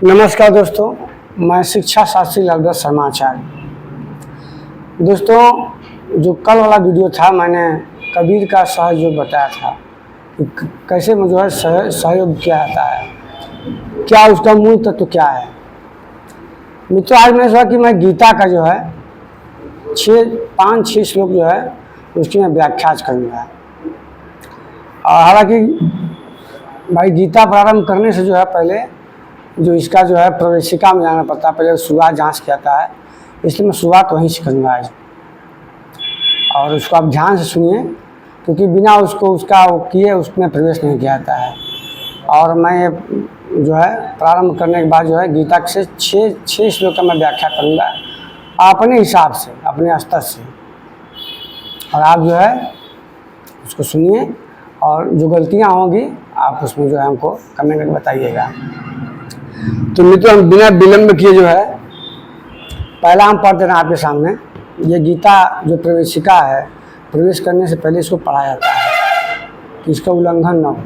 नमस्कार दोस्तों, मैं शिक्षा शास्त्री लालगढ़ शर्मा आचार्य। दोस्तों, जो कल वाला वीडियो था मैंने कबीर का सहयोग बताया था कि कैसे में जो है सहयोग किया जाता है, क्या उसका मूल तत्व क्या है। मित्रों, आज मैंने सोचा कि मैं गीता का जो है 5-6 श्लोक जो है उसकी मैं व्याख्या करूँगा। और हालांकि भाई गीता प्रारंभ करने से जो है पहले जो इसका जो है प्रवेशिका में जाना पड़ता है, पहले शुरुआत जांच किया जाता है, इसलिए मैं शुरुआत वहीं से करूँगा आज। और उसको आप ध्यान से सुनिए, क्योंकि बिना उसको उसका किए उसमें प्रवेश नहीं किया जाता है। और मैं जो है प्रारंभ करने के बाद जो है गीता से 6 श्लोक का मैं व्याख्या करूँगा अपने हिसाब से, अपने स्तर से। और आप जो है उसको सुनिए और जो गलतियाँ होंगी आप उसमें जो है हमको कमेंट करके बताइएगा। तो मित्रों, हम बिना विलंब किए जो है पहला हम पढ़ दे रहे हैं आपके सामने। ये गीता जो प्रवेशिका है, प्रवेश करने से पहले इसको पढ़ा जाता है कि इसका उल्लंघन न हो।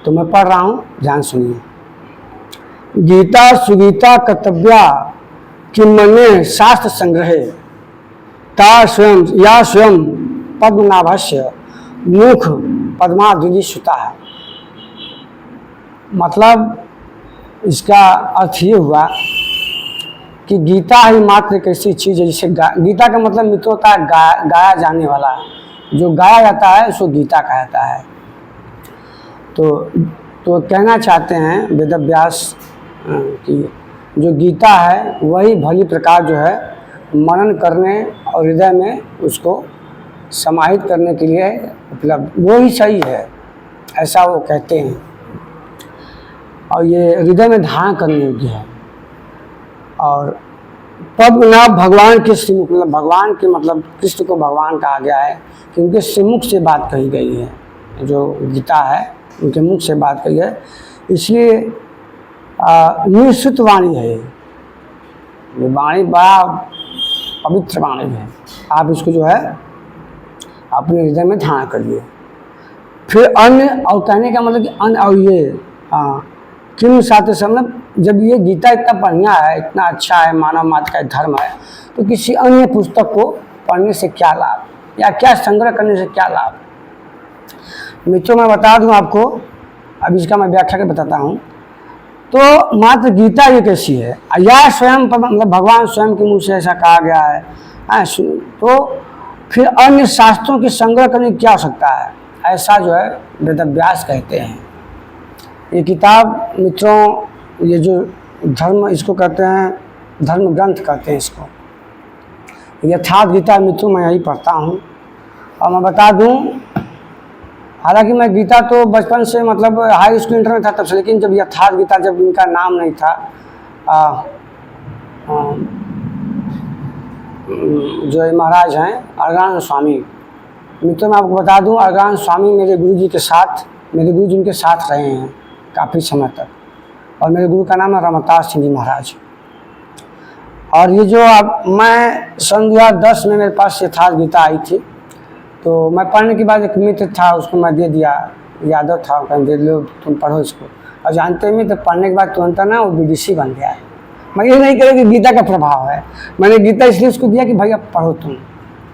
तो मैं पढ़ रहा हूँ, ध्यान सुनिए। गीता सुगीता कर्तव्या किम मन्ये शास्त्र संग्रहे ता स्वयं या स्वयं पद्मनाभस्य मुख पद्माद्विज सुता है। मतलब इसका अर्थ ये हुआ कि गीता ही मात्र एक ऐसी चीज़ है जिसे गीता का मतलब मित्र होता है गाया जाने वाला। जो गाया जाता है उसको गीता कहा जाता है। तो कहना चाहते हैं वेदव्यास कि जो गीता है वही भली प्रकार जो है मनन करने और हृदय में उसको समाहित करने के लिए उपलब्ध, वो ही सही है, ऐसा वो कहते हैं। और ये हृदय में धारण करने योग्य है। और पद्मनाभ भगवान के श्रीमुख, मतलब भगवान के मतलब कृष्ण को भगवान कहा गया है कि उनके श्रीमुख से बात कही गई है। जो गीता है उनके मुख से बात कही है, इसलिए निश्चित वाणी है। ये वाणी बड़ा पवित्र वाणी है। आप इसको जो है अपने हृदय में धारण करिए। फिर अन्य, और कहने का मतलब कि अन्य, और ये किन साथ मतलब जब ये गीता इतना बढ़िया है, इतना अच्छा है, मानव मात्र का धर्म है, तो किसी अन्य पुस्तक को पढ़ने से क्या लाभ या क्या संग्रह करने से क्या लाभ। मित्रों, मैं बता दूं आपको, अब इसका मैं व्याख्या कर बताता हूं। तो मात्र गीता ये कैसी है, या स्वयं मतलब भगवान स्वयं के मुँह से ऐसा कहा गया है, तो फिर अन्य शास्त्रों के संग्रह करने की क्या आवश्यकता है, ऐसा जो है वेदव्यास कहते हैं। ये किताब मित्रों, ये जो धर्म इसको कहते हैं, धर्म ग्रंथ कहते हैं इसको, यथार्थ गीता मित्रों मैं यही पढ़ता हूँ। और मैं बता दूँ, हालांकि मैं गीता तो बचपन से मतलब हाई स्कूल इंटर में था तब से, लेकिन जब यथार्थ गीता, जब इनका नाम नहीं था, जो महाराज हैं अर्गान स्वामी, मित्रों मैं आपको बता दूँ, अर्गान स्वामी मेरे गुरु जी के साथ, मेरे गुरु जी उनके साथ रहे हैं काफ़ी समय तक। और मेरे गुरु का नाम है रमतास सिंह जी महाराज। और ये जो अब मैं सन 2010 में मेरे पास यथार्थ गीता आई थी, तो मैं पढ़ने के बाद एक मित्र था, उसको मैं दे दिया, यादव था, कहीं दे लो तुम पढ़ो इसको। और जानते हैं तो पढ़ने के बाद तुरंत ना वो बीडीसी बन गया है। मैं ये नहीं कह कि गीता का प्रभाव है, मैंने गीता इसलिए उसको दिया कि भैया पढ़ो तुम,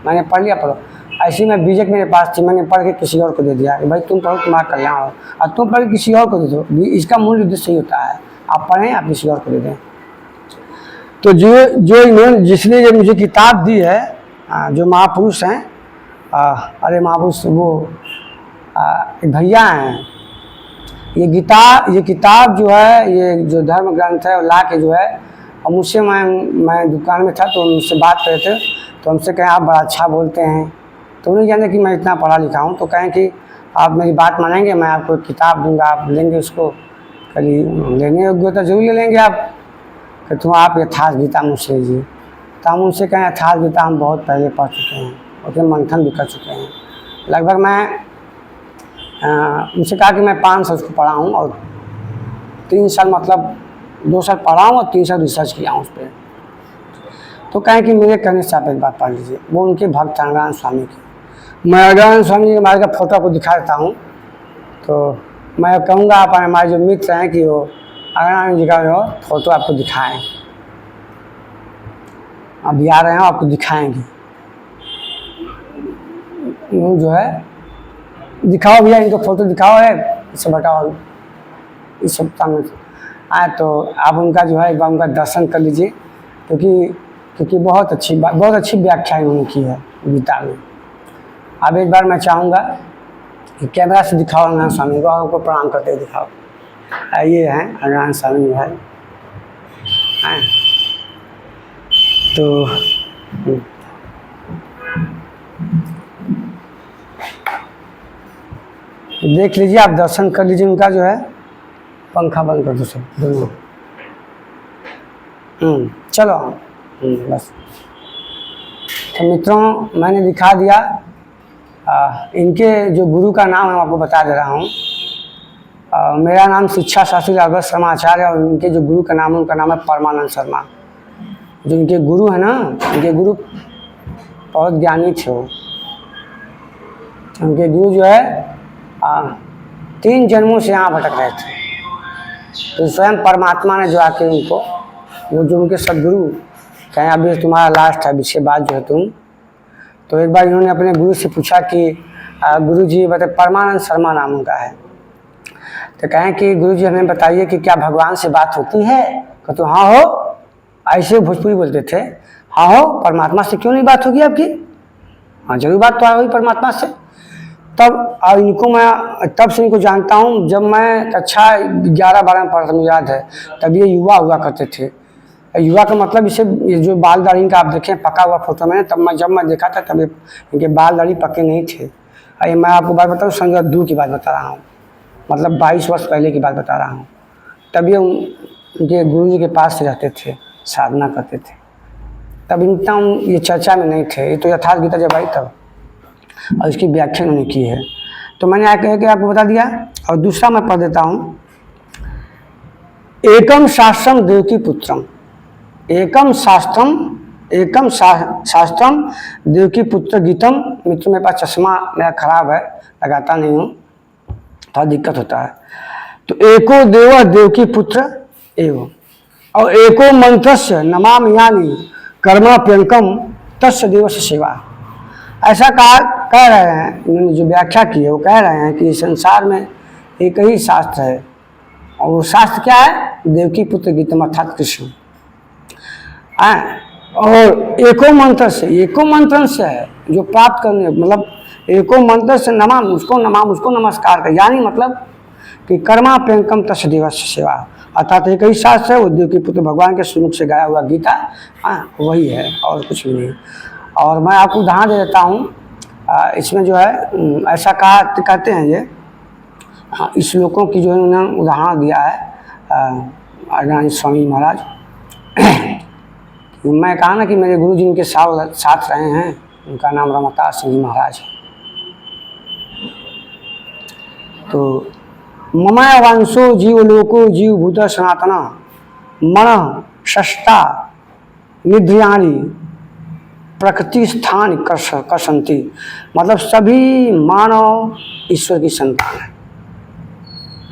मैंने पढ़ लिया, पढ़ो। ऐसी में बीजेक मेरे पास थी, मैंने पढ़ के किसी और को दे दिया कि भाई तुम पढ़ो, तुम्हारा कल्याण हो, और तुम पढ़ के किसी और को दे दो। इसका मूल उद्देश्य ही होता है, आप पढ़ें, आप किसी और को दे दें। तो जो इन्होंने, जिसने ये मुझे किताब दी है, जो महापुरुष हैं, अरे महापुरुष वो भैया हैं, ये किताब जो है, ये जो धर्म ग्रंथ है, ला के जो है, और मुझसे मैं दुकान में था तो मुझसे बात कर रहे थे, तो हमसे कहें आप बड़ा अच्छा बोलते हैं। तो उन्हें जाने कि मैं इतना पढ़ा लिखा हूँ, तो कहें कि आप मेरी बात मानेंगे, मैं आपको एक किताब दूंगा, आप लेंगे उसको, कभी लेने योग्य तो जरूर ले लेंगे आप, कि तुम आप यथार्थ गीता मुझसे लीजिए। तो हम उनसे कहें यथार्थ गीता हम बहुत पहले पढ़ चुके हैं, उसमें मंथन भी कर चुके हैं। लगभग मैं उनसे कहा कि मैं 5 साल उसको पढ़ा हूँ, और 3 साल मतलब 2 साल पढ़ा हूँ और 3 साल रिसर्च किया हूँ उस पर। तो कहें कि मेरे कहने से आप एक बात पढ़ लीजिए। वो उनके भक्त अर्गान स्वामी के, मैं अर्गान स्वामी जी हमारे का फोटो को दिखा देता हूँ। तो मैं कहूँगा आप हमारे जो मित्र हैं कि वो अगनानंद जी का जो फोटो आपको दिखाएं, अभी आ रहे हैं आपको दिखाएंगे। वो जो है दिखाओ भैया, इनको फोटो दिखाओ है, इसे बताओ इस सप्ताह में आए तो आप उनका जो है एक बार उनका दर्शन कर लीजिए, क्योंकि बहुत अच्छी व्याख्या इन्होंने की है गीता में। अब एक बार मैं चाहूँगा कि कैमरा से दिखाओ अगनानंद स्वामी को, आपको प्रणाम करते हुए दिखाओ। ये हैं अगनानंद स्वामी जो है तो देख लीजिए, आप दर्शन कर लीजिए उनका जो है। पंखा बंद कर दो सब दोनों। चलो बस। तो मित्रों मैंने दिखा दिया। इनके जो गुरु का नाम है आपको बता दे रहा हूँ। मेरा नाम शिक्षा शास्त्री राघव शर्मा आचार्य, और इनके जो गुरु का नाम है उनका नाम है परमानंद शर्मा। जो इनके गुरु है ना, इनके गुरु बहुत ज्ञानी थे। वो उनके गुरु जो है 3 जन्मों से यहाँ भटक रहे थे, तो स्वयं परमात्मा ने जो आके उनको, वो जो उनके सदगुरु कहें अभी तुम्हारा लास्ट है, इसके बाद जो है तुम। तो एक बार इन्होंने अपने गुरु से पूछा कि गुरु जी बताए, परमानंद शर्मा नाम उनका है, तो कहें कि गुरु जी हमें बताइए कि क्या भगवान से बात होती है? कहते हाँ हो, ऐसे भोजपुरी बोलते थे, हाँ हो, परमात्मा से क्यों नहीं बात होगी आपकी? हाँ जरूर बात तो हुई परमात्मा से। तब इनको मैं तब से इनको जानता हूँ, जब मैं कक्षा 11-12 में पढ़ता, मुझे याद है, तब ये युवा हुआ करते थे। युवा का मतलब इसे, ये जो बाल दाढ़ी का आप देखें पका हुआ फोटो में, तब जब मैं देखा था तब इनके बाल दाढ़ी पके नहीं थे। अरे मैं आपको बात बताऊँ, सन 2 की बात बता रहा हूँ, मतलब 22 वर्ष पहले की बात बता रहा हूँ। तब ये उनके गुरु जी के पास से रहते थे, साधना करते थे। तब इतना ये चर्चा में नहीं थे, ये तो यथार्थ गीता जब आई तब, और इसकी व्याख्या उन्होंने की है। तो मैंने कह के आपको बता दिया। और दूसरा मैं पढ़ देता हूँ, एकम शास्त्रम देवकी पुत्रम, एकम शास्त्रम देवकी पुत्र गीतम। मित्र मेरे पास चश्मा मेरा खराब है, लगाता नहीं हूँ, थोड़ा दिक्कत होता है। तो एको देव देवकी पुत्र एवं, और एको मंत्रस्य नमाम यानी कर्माप्यंकम तस्य देव से सेवा। ऐसा कह रहे हैं, इन्होंने जो व्याख्या की है वो कह रहे हैं कि संसार में एक ही शास्त्र है, और वो शास्त्र क्या है? देवकी पुत्र गीतम अर्थात कृष्ण। और एको मंत्र से है जो प्राप्त करने, मतलब एको मंत्र से नमाम, उसको नमस्कार कर, यानी मतलब कि कर्मा प्रियंकम तस्य देव से सेवा, अर्थात एक ही शास्त्र है, वो देवकी पुत्र भगवान के श्रीमुख से गाया हुआ गीता वही है और कुछ भी नहीं। और मैं आपको उदाहरण दे देता हूँ, इसमें जो है ऐसा कहते हैं ये इस श्लोकों की जो उन्होंने उदाहरण दिया है अगनानंद स्वामी महाराज। मैं कहा ना कि मेरे गुरु जी उनके साथ रहे हैं, उनका नाम रमता सिंह महाराज है। तो ममय वंशो जीवलोको जीव भूत सनातना मन शस्ता निद्रियाणी प्रकृति स्थान कसंती, मतलब सभी मानव ईश्वर की संतान है।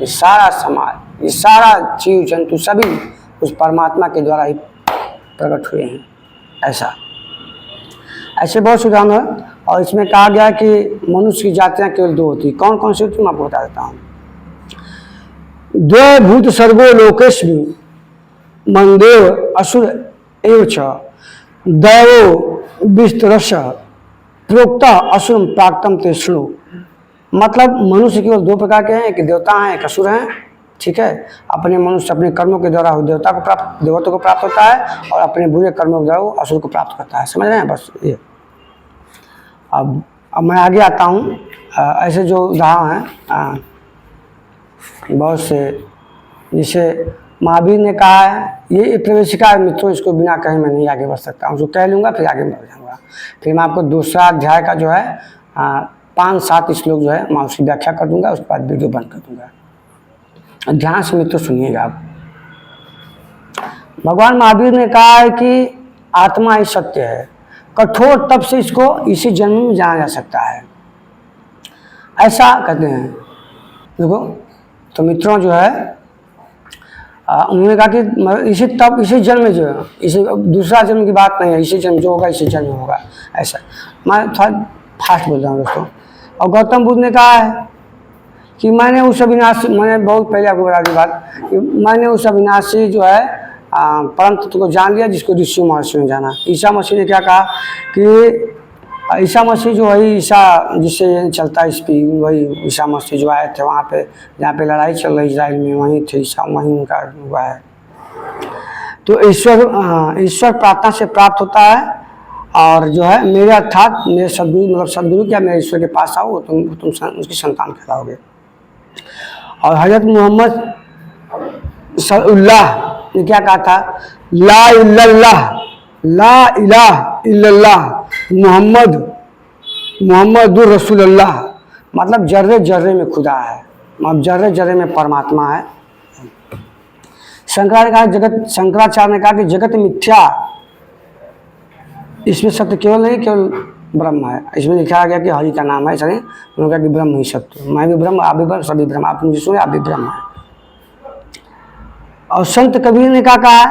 ये सारा समाज, ये सारा जीव जंतु सभी उस परमात्मा के द्वारा ही प्रकट हुए हैं। ऐसे बहुत से उदाहरण है। और इसमें कहा गया कि मनुष्य की जातियाँ केवल 2 होती। कौन कौन सी होती मैं आपको बता देता हूँ। द्वै भूत सर्गो लोकेस्मि मनदेव असुर एव च दैवो विस्तरश प्रोक्ता असुरम प्राक्तम ते शृणु। मतलब मनुष्य केवल 2 प्रकार के हैं, एक देवता हैं, एक असुर हैं। ठीक है, अपने मनुष्य अपने कर्मों के द्वारा देवत्व को प्राप्त होता है, और अपने बुरे कर्मों के द्वारा वो असुर को प्राप्त करता है। समझ रहे हैं? बस ये। अब मैं आगे आता हूँ। ऐसे जो उदाहरण हैं बहुत से, जैसे महावीर ने कहा है, ये प्रवेशिका है मित्रों, इसको बिना कहीं मैं नहीं आगे बढ़ सकता हूँ, उसको कह लूँगा फिर आगे बढ़ जाऊँगा। फिर मैं आपको दूसरा अध्याय का जो है 5-7 श्लोक जो है मैं उसकी व्याख्या कर दूँगा, उसके बाद वीडियो बंद कर दूँगा। ध्यान से मित्रों सुनिएगा आप। भगवान महावीर ने कहा है कि आत्मा ही सत्य है, कठोर तप से इसको इसी जन्म में जाना जा सकता है, ऐसा कहते हैं। देखो तो मित्रों जो है उन्होंने कहा कि इसी जन्म में जो है, इसी दूसरा जन्म की बात नहीं है, इसी जन्म जो होगा इसी जन्म में होगा। ऐसा मैं थोड़ा फास्ट बोल रहा हूँ दोस्तों। और गौतम बुद्ध ने कहा है कि मैंने उस अविनाशी, मैंने बहुत पहले आपको बता दी बात कि मैंने उस अविनाशी जो है परम तत्व को जान लिया जिसको ऋषि महर्षि ने जाना। ईसा मसीह ने क्या कहा कि ईसा मसीह जो है, ईसा जिससे चलता है स्पी, वही ईसा मसीह जो आए थे वहाँ पे जहाँ पे लड़ाई चल रही इजराइल में, वहीं थे ईसा, वहीं उनका हुआ है। तो ईश्वर प्रार्थना से प्राप्त होता है, और जो है मेरे अर्थात मेरे सदगुरु, मतलब सदगुरु क्या, मेरे ईश्वर के पास आओ, तुम उसकी संतान कहलाओगे। और हजरत मोहम्मद सल्लल्लाहु ने क्या कहा था, ला इलाहा इल्लल्लाह मुहम्मदुर रसूलुल्लाह, मतलब जर्रे जर्रे में खुदा है, मतलब जर्रे जर्रे में परमात्मा है। शंकराचार्य ने कहा कि जगत मिथ्या, इसमें सत्य केवल नहीं, केवल ब्रह्म है। इसमें लिखा गया कि हरि का नाम है, ऐसा नहीं। उन्होंने कहा कि ब्रह्म ही सत्य, मैं भी ब्रह्म, आप भी ब्रह्म, सभी ब्रह्म, आप मुझे सुने, आप भी ब्रह्म है। और संत कबीर ने क्या कहा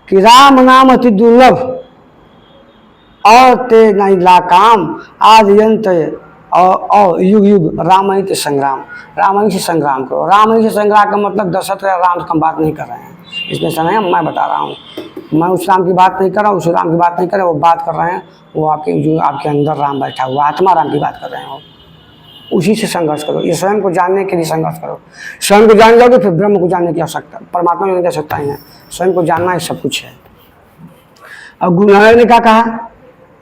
कि राम नाम अति दुर्लभ और ते नहीं ला काम, आद्यंत और युग युग रामायण के संग्राम, रामायण से संग्राम करो। रामायण से संग्राम का मतलब दशरथ राम का बात नहीं कर रहे हैं, इसमें से नहीं, मैं बता रहा हूँ, मैं उस राम की बात नहीं कर रहा हूँ, उस राम की बात नहीं कर रहे, वो बात कर रहे हैं वो आपके जो आपके अंदर राम बैठा हुआ आत्मा राम की बात कर रहे हैं, उसी से संघर्ष करो। ये स्वयं को जानने के लिए संघर्ष करो। स्वयं को जान जाओगे फिर ब्रह्म को जानने की आवश्यकता, परमात्मा जानने की आवश्यकता ही है, स्वयं को जानना ही सब कुछ है। और गुरु नानक ने क्या कहा,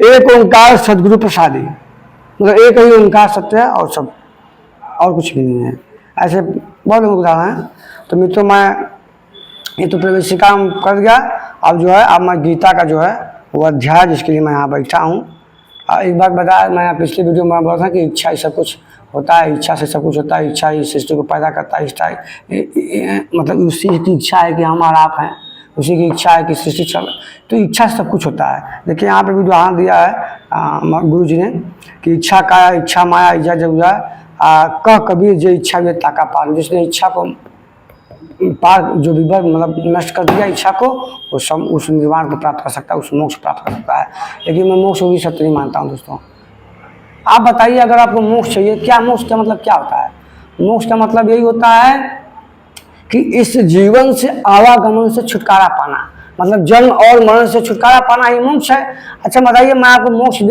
एक ओंकार सदगुरु प्रसादी, मतलब एक ही ओंकार सत्य है और सब और कुछ भी नहीं है। ऐसे बहुत लोग उदाहरण हैं। तो मित्रों, मैं ये तो प्रवेशिका कर गया। अब जो है, अब मैं गीता का जो है वो अध्याय जिसके लिए मैं यहाँ बैठा हूँ। एक बात बताया, मैं पिछले वीडियो में बोला था कि इच्छा ही सब कुछ होता है, इच्छा से सब कुछ होता है, इच्छा ही सृष्टि को पैदा करता है। मतलब उसी की इच्छा है कि हम और आप हैं, उसी की इच्छा है कि सृष्टि चल, तो इच्छा से सब कुछ होता है। देखिए यहाँ पे भी उदाहरण दिया है गुरु जी ने कि इच्छा का इच्छा माया इजा जब कह कबीर जो इच्छा वे ताका पार, जिसने इच्छा को पार जो विवर मतलब नष्ट कर दिया इच्छा को, वो सब उस निर्वाण को प्राप्त कर सकता है, उस मोक्ष प्राप्त कर सकता है। लेकिन मैं मोक्ष भी सत्य नहीं मानता हूँ दोस्तों। आप बताइए, अगर आपको मोक्ष चाहिए, क्या मोक्ष का मतलब क्या होता है? मोक्ष का मतलब यही होता है कि इस जीवन से आवागमन से छुटकारा पाना, मतलब जन्म और मरण से छुटकारा पाना ही मोक्ष है। अच्छा बताइए, मैं आपको मोक्ष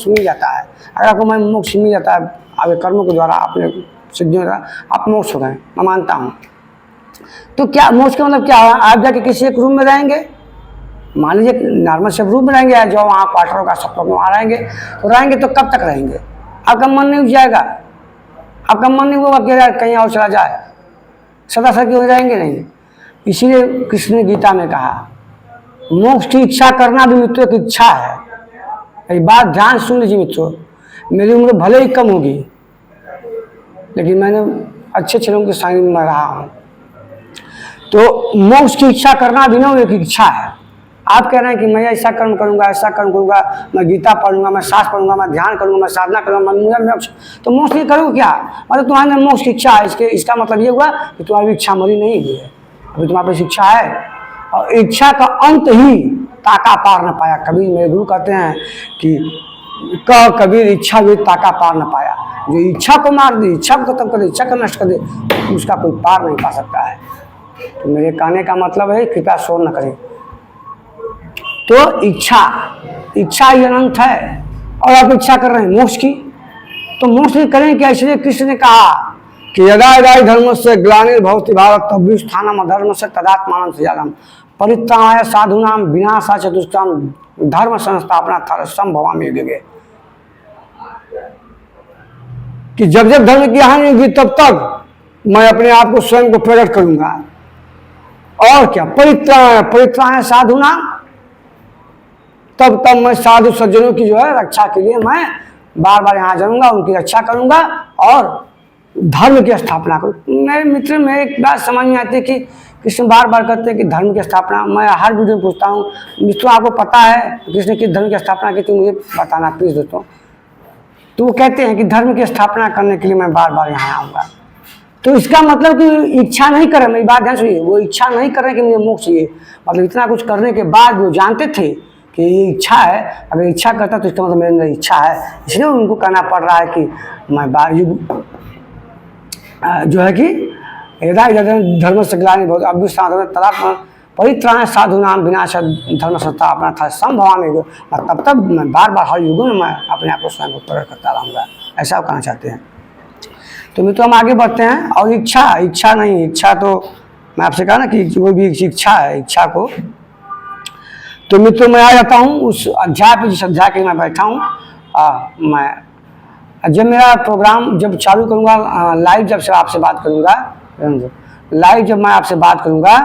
मिल जाता है, अगर आपको मैं मोक्ष मिल जाता है आपके कर्मों के द्वारा, आपने सिद्धियों द्वारा आप मोक्ष हो गए, मैं मानता हूँ। तो क्या मोक्ष का मतलब क्या है? आप जाके किसी एक रूम में रहेंगे, मान लीजिए नॉर्मल सब रूम में रहेंगे, जो वहाँ क्वार्टर होगा सब लोग वहाँ रहेंगे, तो रहेंगे तो कब तक रहेंगे? आपका मन नहीं उठ जाएगा, आपका मन नहीं होगा कि कहीं और चला जाए, सदा सदा क्यों रहेंगे नहीं। इसीलिए कृष्ण ने गीता में कहा, मोक्ष की इच्छा करना भी मित्रों की इच्छा है। ये बात ध्यान सुन लीजिए मित्रों, मेरी उम्र भले ही कम होगी, लेकिन मैंने अच्छे अच्छे लोगों के संग में रहा हूँ। तो मोक्ष की इच्छा करना भी ना एक इच्छा है। आप कह रहे हैं कि मैं ऐसा कर्म करूंगा, ऐसा कर्म करूंगा, मैं गीता पढ़ूंगा, मैं शास्त्र पढ़ूंगा, मैं ध्यान करूंगा, मैं साधना करूंगा, मैं मुझे मोक्ष, तो मोक्ष नहीं करूँ क्या? मतलब तुम्हारे अंदर मोक्ष की इच्छा है, इसका मतलब ये हुआ कि तुम्हारी इच्छा मरी नहीं हुई है, अभी तुम्हारे पास इच्छा है, और इच्छा का अंत ही ताका पार न पाया। कबीर मेरे गुरु कहते हैं कि कह कबीर इच्छा भी ताका पार न पाया, जो इच्छा को मार दे, इच्छा को खत्म कर दे, इच्छा को नष्ट कर दे, उसका कोई पार नहीं पा सकता है। तो मेरे कहने का मतलब है, कृपया शोर न करें। तो इच्छा ही अनंत है, और आप इच्छा कर रहे हैं मोक्ष की, तो मोक्ष नहीं करें क्या? इसलिए कृष्ण ने कहा कि यदा यदा धर्म से ग्लानिर्भवति भारत तब स्थानम अधर्म से तदात्मानं सृजाम्यहम् परित्राणाय साधूनां विनाशाय चतुष्टां धर्म संस्थापनार्थाय संभवामि युगे। कि जब जब धर्म की हानि होगी तब तक मैं अपने आप को स्वयं को प्रकट करूंगा। और क्या? परित्राणाय साधूनां, तब मैं साधु सज्जनों की जो है रक्षा के लिए मैं बार बार यहाँ जाऊंगा, उनकी रक्षा करूंगा और धर्म की स्थापना करूँ। मेरे मित्र में एक बात समझ में आती है कि कृष्ण बार बार कहते हैं कि धर्म की स्थापना। मैं हर वीडियो में पूछता हूँ, मित्रों आपको पता है कृष्ण किस धर्म की स्थापना की थी? मुझे बताना प्लीज दोस्तों। तो वो कहते हैं कि धर्म की स्थापना करने के लिए मैं बार बार यहाँ आऊँगा। तो इसका मतलब कि इच्छा नहीं कर रहे, मेरी बात ध्यान सुनिए, वो इच्छा नहीं कर रहे कि मुझे मोक्ष चाहिए, मतलब इतना कुछ करने के बाद वो जानते थे कि ये इच्छा है, अगर इच्छा करता तो इसका मतलब मेरे अंदर इच्छा है, इसलिए उनको कहना पड़ रहा है कि मैं जो है कि यदा धर्म से ग्लानि बहुत अभ्युत्थान तदा परित्राण साधु नाम विनाश धर्म सत्ता अपना था संभवामी, तब तक मैं बार बार हर युगों में मैं अपने आप को स्वयं को प्रकट करता रहूँगा, ऐसा आप कहना चाहते हैं। तो मित्रों हम आगे बढ़ते हैं। और इच्छा नहीं, इच्छा तो मैं आपसे कहा ना कि कोई भी इच्छा है, इच्छा को तो मित्रों मैं आ जाता हूँ उस अध्याय पे, जिस अध्याय के मैं बैठा हूँ। मैं जब मेरा प्रोग्राम जब चालू करूँगा लाइव, जब से आपसे बात करूँगा लाइव, जब मैं आपसे बात करूँगा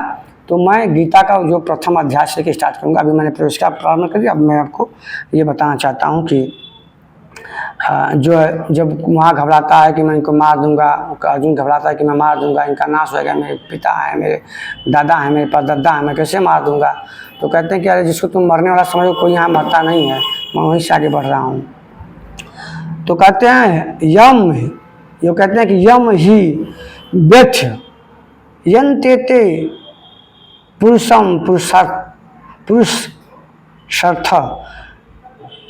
तो मैं गीता का जो प्रथम अध्याय से स्टार्ट करूँगा। अभी मैंने प्रवेशिका प्रारंभ कर दिया, अब मैं आपको ये बताना चाहता हूँ कि जो है जब वहाँ घबराता है कि मैं इनको मार दूंगा, अर्जुन घबराता है कि मैं मार दूंगा, इनका नाश होएगा, मेरे पिता हैं, मेरे दादा हैं, मेरे परदादा हैं, मैं कैसे मार दूंगा। तो कहते हैं कि अरे जिसको तुम मरने वाला समझो कोई यहाँ मरता नहीं है, मैं वहीं से आगे बढ़ रहा हूँ। तो कहते हैं यम, ये कहते हैं कि यम ही व्यथ यंतेते पुरुषम पुरुषर्थ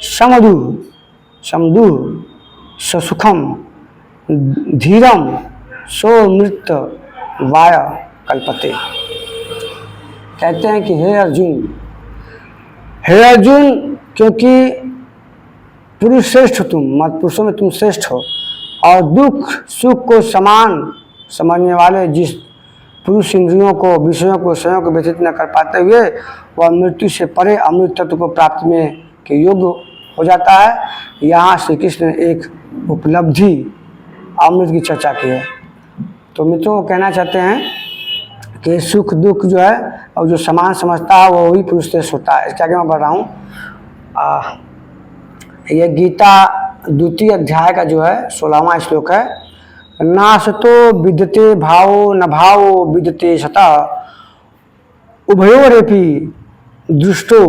समदु सुखम धीरम सो मृत वाय कल्पते। कहते हैं कि हे अर्जुन, क्योंकि पुरुष श्रेष्ठ तुम, मत पुरुषों में तुम श्रेष्ठ हो, और दुख सुख को समान समझने वाले जिस पुरुष इंद्रियों को, विषयों को, स्वयं को व्यतीत न कर पाते हुए वह मृत्यु से परे अमृत तत्व को प्राप्ति में के योग्य हो जाता है। यहाँ श्री कृष्ण ने एक उपलब्धि अमृत की चर्चा की है। तो मित्रों कहना चाहते हैं कि सुख दुख जो है और जो समान समझता है वो वही पुरुष श्रेष्ठ होता है। इसके आगे मैं बढ़ रहा हूँ। यह गीता द्वितीय अध्याय का जो है 16वां श्लोक है। नासतो विद्यते भावो न भावो विद्यते सता उभयोरेपि दृष्टो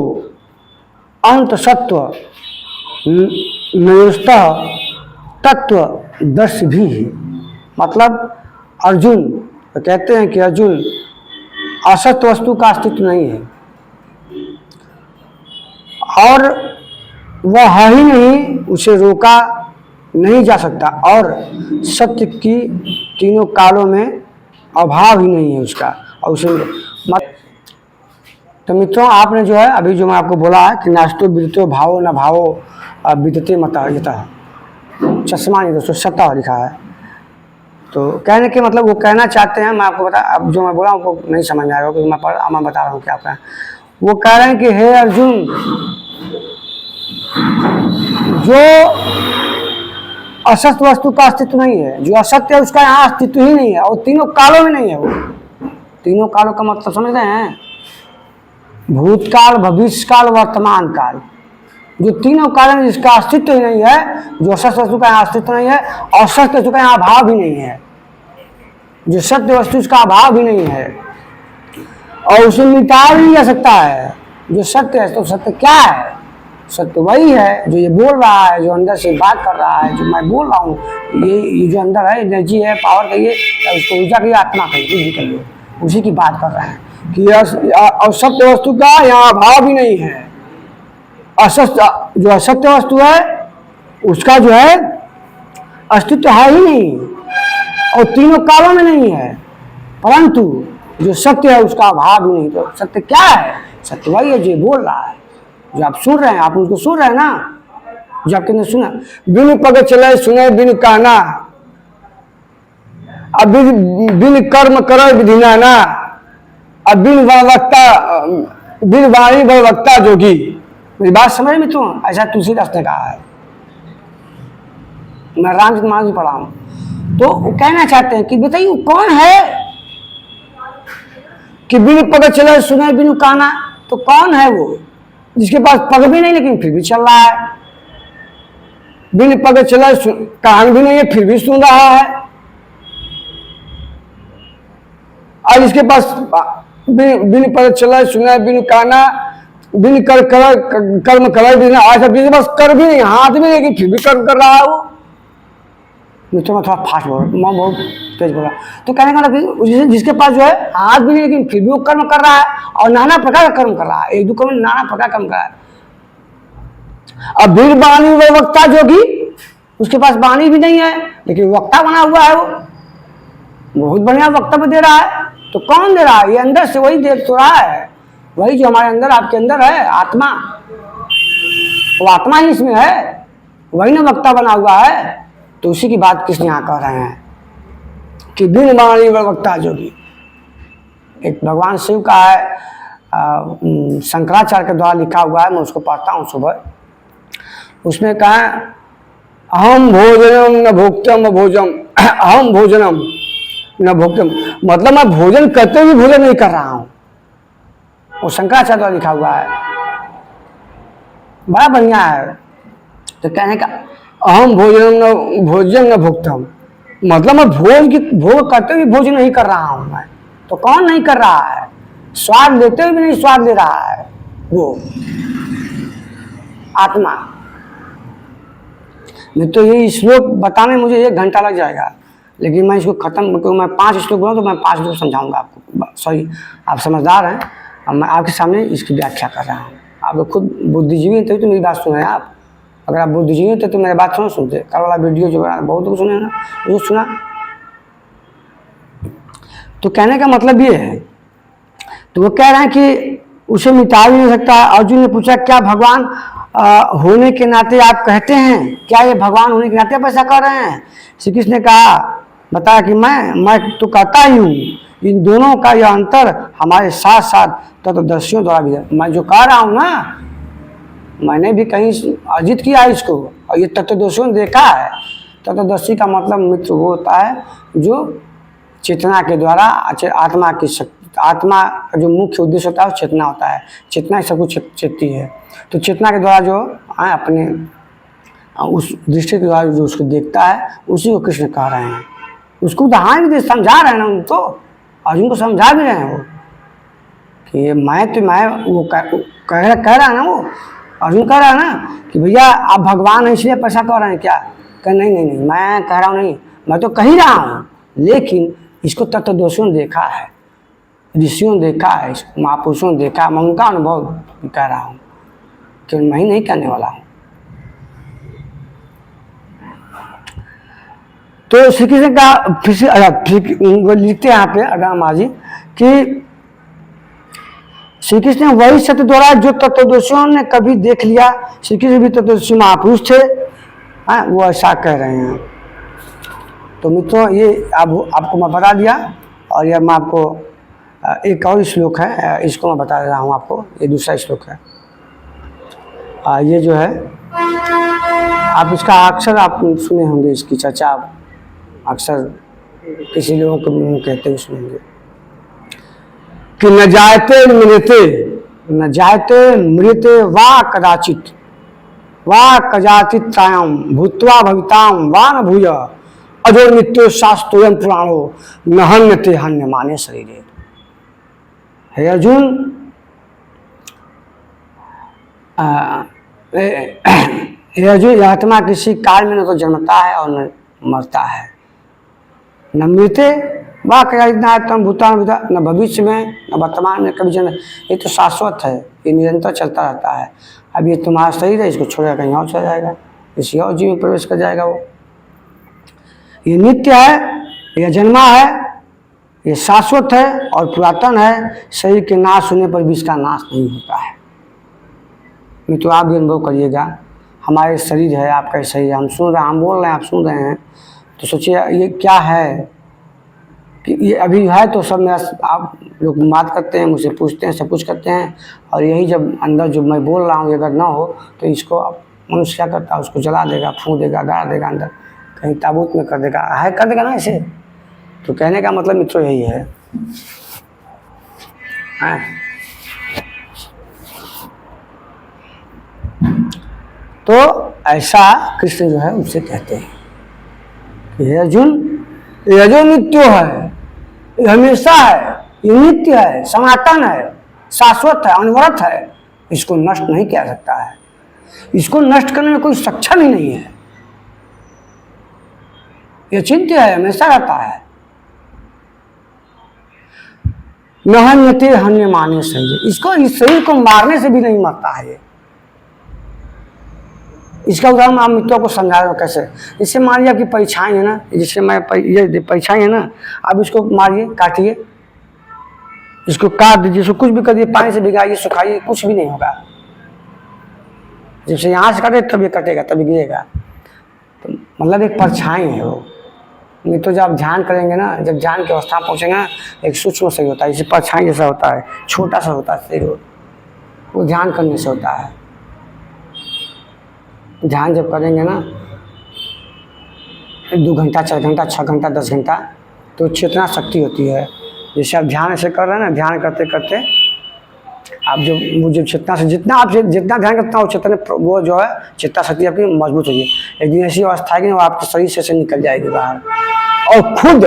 अंत सत्व नयोस्तः तत्व दर्श भी। मतलब अर्जुन कहते हैं कि अर्जुन असत्य वस्तु का अस्तित्व नहीं है और वह है ही नहीं, उसे रोका नहीं जा सकता, और सत्य की तीनों कालों में अभाव ही नहीं है उसका, और उसे तो मित्रों आपने जो है अभी जो मैं आपको बोला है कि नास्तो विदितो भावो न भावो विदते मता चश्मा नहीं दोस्तों सत्ता लिखा है। तो कहने के मतलब वो कहना चाहते हैं, मैं आपको बता, अब जो मैं बोला हूँ वो नहीं समझ में आएगा क्योंकि मैं बता रहा हूँ क्या आपका। वो कह रहे हैं कि हे अर्जुन, जो असत्य वस्तु का अस्तित्व नहीं है, जो असत्य है उसका यहाँ अस्तित्व ही नहीं है, और तीनों कालों में नहीं है। वो तीनों कालों का मतलब समझ रहे हैं? भूतकाल, भविष्यकाल, वर्तमान काल, जो तीनों काल में जिसका अस्तित्व ही नहीं है, जो असत्य वस्तु का यहाँ अस्तित्व नहीं है, और सत्य वस्तु का यहाँ अभाव भी नहीं है, जो सत्य वस्तु उसका अभाव भी नहीं है और उसे मिटाया भी नहीं जा सकता है। जो सत्य है तो सत्य क्या है? सत्य वही है जो ये बोल रहा है, जो अंदर से बात कर रहा है, जो मैं बोल रहा हूँ, ये जो अंदर है एनर्जी है, पावर कहिए या उसको ऊर्जा कहिए, आत्मा कहिए, कुछ भी कहिए, उसी की बात कर रहे हैं कि असत्य वस्तु का यहाँ अभाव भी नहीं है। असत्य जो असत्य वस्तु है उसका जो है अस्तित्व है ही नहीं और तीनों कालों में नहीं है, परंतु जो सत्य है उसका अभाव ही नहीं। तो सत्य क्या है? सत्य वही है जो बोल रहा है, जो आप सुन रहे हैं, आप उनको सुन रहे हैं ना, जो आपके अंदर सुना। बिन पग चले सुने बिन कहना, अब बिन कर्म करो विधि ना, अब बिन वाणी बलवक्ता जोगी। मेरी बात समझ में तुम? ऐसा तुलसीदास ने कहा है, मैं रामचरितमानस पढ़ा हूं। तो कहना चाहते हैं कि बताइए कौन है कि बिन पग चले सुने बिन कहना, तो कौन है वो जिसके पास पग भी नहीं लेकिन फिर भी चल रहा है, बिन पग चले कान भी नहीं है फिर भी सुन रहा है, और इसके पास बिन पग चले सुने बिन कहना, बिन कर्म कर भी नहीं, आज जिसके पास कर भी नहीं, हाथ भी नहीं लेकिन फिर भी कर्म कर रहा है वो। मित्रों में थोड़ा फास्ट बोल रहा, मैं बहुत तेज बोल रहा। तो कहने का मतलब जिसके पास जो है हाथ भी नहीं लेकिन फिर भी वो कर्म कर रहा है और नाना प्रकार का कर्म कर रहा है, एक दूसरे में नाना प्रकार कर्म कर रहा है। अब वीर वाणी व वक्ता जोगी, उसके पास वाणी भी नहीं है लेकिन वक्ता बना हुआ है, वो बहुत बढ़िया वक्तव्य दे रहा है। तो कौन दे रहा है? ये अंदर से वही दे तो रहा है, वही जो हमारे अंदर आपके अंदर है आत्मा, वो आत्मा ही इसमें है, वही ना वक्ता बना हुआ है। तो उसी की बात कृष्ण यहाँ कह रहे हैं कि बिन वाणी व वक्ता जोगी। एक भगवान शिव का है, शंकराचार्य के द्वारा लिखा हुआ है, मैं उसको पढ़ता हूँ सुबह। उसमें कहा अहम भोजनम न भोक्तम भोजम, अहम भोजनम न भोक्तम, मतलब मैं भोजन करते हुए भोजन नहीं कर रहा हूँ, वो शंकराचार्य द्वारा लिखा हुआ है, बड़ा बढ़िया है। तो कहने का अहम भोजन न भोक्तम, मतलब मैं भोग करते हुए भोजन नहीं कर रहा हूँ मैं। तो कौन नहीं कर रहा है? स्वाद लेते हुए भी नहीं स्वाद ले रहा है वो आत्मा। नहीं तो ये श्लोक बताने मुझे 1 घंटा लग जाएगा, लेकिन मैं इसको खत्म क्योंकि मैं 5 श्लोक बोलूँ तो मैं 5 श्लोक समझाऊंगा आपको। सॉरी, आप समझदार हैं, अब मैं आपके सामने इसकी व्याख्या कर रहा हूँ। आप खुद बुद्धिजीवी हैं तभी तो मेरी बात सुने आप। अगर आप बुद्धिजीवी थे तो मेरी बात सुनते। कल वाला वीडियो जो बहुत लोग सुने ना, वो सुना। तो कहने का मतलब ये है, तो वो कह रहे हैं कि उसे मिटा भी नहीं सकता। अर्जुन ने पूछा क्या भगवान होने के नाते आप कहते हैं, क्या ये भगवान होने के नाते आप ऐसा कर रहे हैं? श्री कृष्ण ने कहा, बताया कि मैं तो कहता ही हूँ, इन दोनों का यह अंतर हमारे साथ साथ तत्वदर्शियों द्वारा भी है। मैं जो कह रहा हूँ ना, मैंने भी कहीं अर्जित किया है इसको, और ये तत्वदर्शियों ने देखा है। तत्वदर्शी का मतलब मित्र वो होता है जो चेतना के द्वारा आत्मा की शक्ति, आत्मा का जो मुख्य उद्देश्य होता है वो चेतना होता है, चेतना सब कुछ चेतती है। तो चेतना के द्वारा जो अपने उस दृष्टि के द्वारा जो उसको देखता है, उसी को कृष्ण कह रहे हैं। उसको उदाहरण भी समझा रहे हैं ना, उनको अर्जुन को समझा भी रहे हैं वो कि मैं वो कह रहा है ना, वो अर्जुन कह रहा है ना कि भैया आप भगवान हैं इसलिए पैसा कह रहे हैं क्या? कह नहीं, मैं कह रहा हूँ नहीं, मैं तो कह ही रहा हूँ, लेकिन इसको तत्वदर्शियों ने देखा है, ऋषियों ने देखा है, इसको महापुरुषों ने देखा है। मैं उनका अनुभव कह रहा हूँ कि मैं ही नहीं कहने वाला हूँ। तो श्री कृष्ण का फिर लिखते हैं यहाँ पे अगम जी कि श्री कृष्ण वही सत्य द्वारा जो तत्वदर्शियों ने कभी देख लिया। श्री कृष्ण भी तत्वदर्शी महापुरुष थे, वो ऐसा कह रहे हैं। तो मित्रों ये आपको मैं बता दिया, और यह मैं आपको एक और श्लोक है, इसको मैं बता रहा हूँ आपको। ये दूसरा श्लोक है, ये जो है आप इसका अक्सर आप सुने होंगे, इसकी चर्चा आप अक्सर किसी लोगों को कहते हुए सुनेंगे कि न जायते मृते वा कदाचित त्रायम भूत्वा भविताम वा न भूय अजो नित्यो शास्त्रोयम पुराणो न हन्यते हन्य माने शरीरे। हे अर्जुन, यह आत्मा किसी काल में न तो जन्मता है और न मरता है, न मृते वाह कदाचित भूतान न भविष्य में न वर्तमान में कभी जन्म। ये तो शाश्वत है, ये निरंतर चलता रहता है। अब ये तुम्हारा शरीर है, इसको छोड़ेगा कहीं और चला जाएगा, किसी और जीव में प्रवेश कर जाएगा। वो ये नित्य है, यह जन्मा है, ये शाश्वत है और पुरातन है। शरीर के नाश होने पर भी इसका नाश नहीं होता है। नहीं तो आप भी अनुभव करिएगा, हमारे शरीर है, आपका शरीर, हम सुन रहे हैं, हम बोल रहे हैं, आप सुन रहे हैं, तो सोचिए ये क्या है कि ये अभी है तो सब मेरा, आप लोग बात करते हैं, मुझसे पूछते हैं, सब कुछ करते हैं, और यही जब अंदर जो मैं बोल रहा हूँ अगर ना हो तो इसको मनुष्य क्या करता है, उसको जला देगा, फूंक देगा, गाड़ देगा, अंदर कहीं ताबूत में कर देगा, कर देगा ना इसे। तो कहने का मतलब मित्रों यही है, तो ऐसा कृष्ण जो है उससे कहते हैं कि हे अर्जुन, ये जो नित्य है, ये हमेशा है, ये नित्य है, सनातन है, शाश्वत है, अनवरत है, इसको नष्ट नहीं किया सकता है, इसको नष्ट करने में कोई सक्षम ही नहीं है। ये चिंत्य है, हमेशा रहता है। न हन्यते हन्य माने सही, इसको इस शरीर को मारने से भी नहीं मरता है ये। इसका उदाहरण आप मित्रों को समझा रहे हो कैसे। इससे मान लीजिए आपकी परीक्षाएं है ना, जिससे मैं ये परीक्षाएं है ना, आप इसको मारिए, काटिए, इसको काट दीजिए, इसको कुछ भी कर दिए, पानी से भिगाइए, सुखाइए, कुछ भी नहीं होगा। जैसे यहाँ से काटे तभी कटेगा, तभी गिरेगा। तो मतलब एक परछाई है वो। नहीं तो जब आप ध्यान करेंगे ना, जब ध्यान की अवस्था पहुँचेंगे ना, एक सूक्ष्म शरीर होता है, जैसे परछाई जैसा होता है, छोटा सा होता है शरीर, वो ध्यान करने से होता है। ध्यान जब करेंगे ना 2 घंटा, 4 घंटा, 6 घंटा, 10 घंटा, तो चेतना शक्ति होती है। जैसे आप ध्यान ऐसे कर रहे हैं ना, ध्यान करते करते आप वो जो चेतना से जितना ध्यान करते हैं वो चेतना, वो जो है चेतना शक्ति आपकी मजबूत होगी। एक दिन ऐसी अवस्था है कि वो आपके शरीर से निकल जाएगी बाहर, और खुद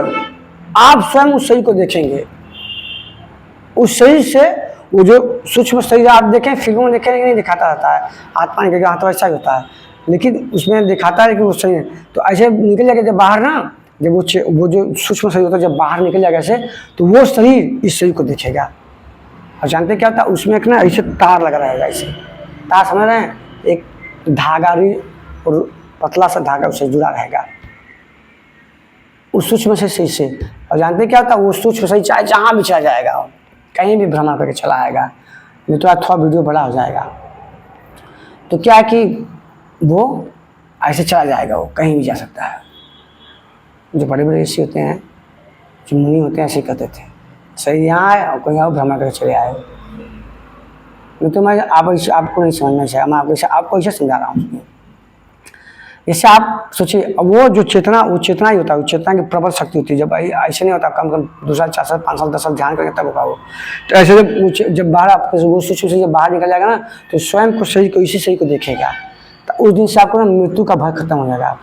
आप स्वयं उस शरीर को देखेंगे। उस शरीर से वो जो सूक्ष्म शरीर आप देखें, फिल्मों में देखें नहीं दिखाता रहता है, आत्मा निकल गया तो ऐसा ही होता है, लेकिन उसमें दिखाता है कि वो शरीर तो ऐसे निकल जाएगा। जब बाहर ना, जब वो जो सूक्ष्म शरीर होता है जब बाहर निकल जाएगा ऐसे, तो वो शरीर इस शरीर को देखेगा। और जानते क्या होता है उसमें, एक ना ऐसे तार लगा रहेगा, ऐसे तार समझ रहे हैं, एक धागा भी और पतला सा धागा उससे जुड़ा रहेगा उस सूक्ष्म शरीर से। और जानते क्या होता है, वो सूक्ष्म शरीर चाहे जहाँ भी चला जाएगा, कहीं भी भ्रमण करके चला आएगा, नहीं तो थोड़ा वीडियो बड़ा हो जाएगा। तो क्या है कि वो ऐसे चला जाएगा, वो कहीं भी जा सकता है। जो बड़े बड़े ऋषि होते हैं, जो मुनि होते हैं, ऐसे करते थे, सही यहाँ आए और कहीं और भ्रमण करके चले आए। नहीं तो मैं आपको नहीं समझना चाहिए, मैं आपको ऐसे समझा रहा हूँ। जैसे आप सोचिए, वो जो चेतना, वो चेतना ही होता है, वो चेतना की प्रबल शक्ति होती है। जब ऐसे नहीं होता, कम 2 साल, 4 साल, 5 साल, 10 साल ध्यान करेंगे तब होगा वो। तो ऐसे जब बाहर आपके वो सूक्ष्म से जब बाहर निकल जाएगा ना, तो स्वयं को शरीर को, इसी शरीर को देखेगा। तो उस दिन से आपको ना मृत्यु का भय खत्म हो जाएगा।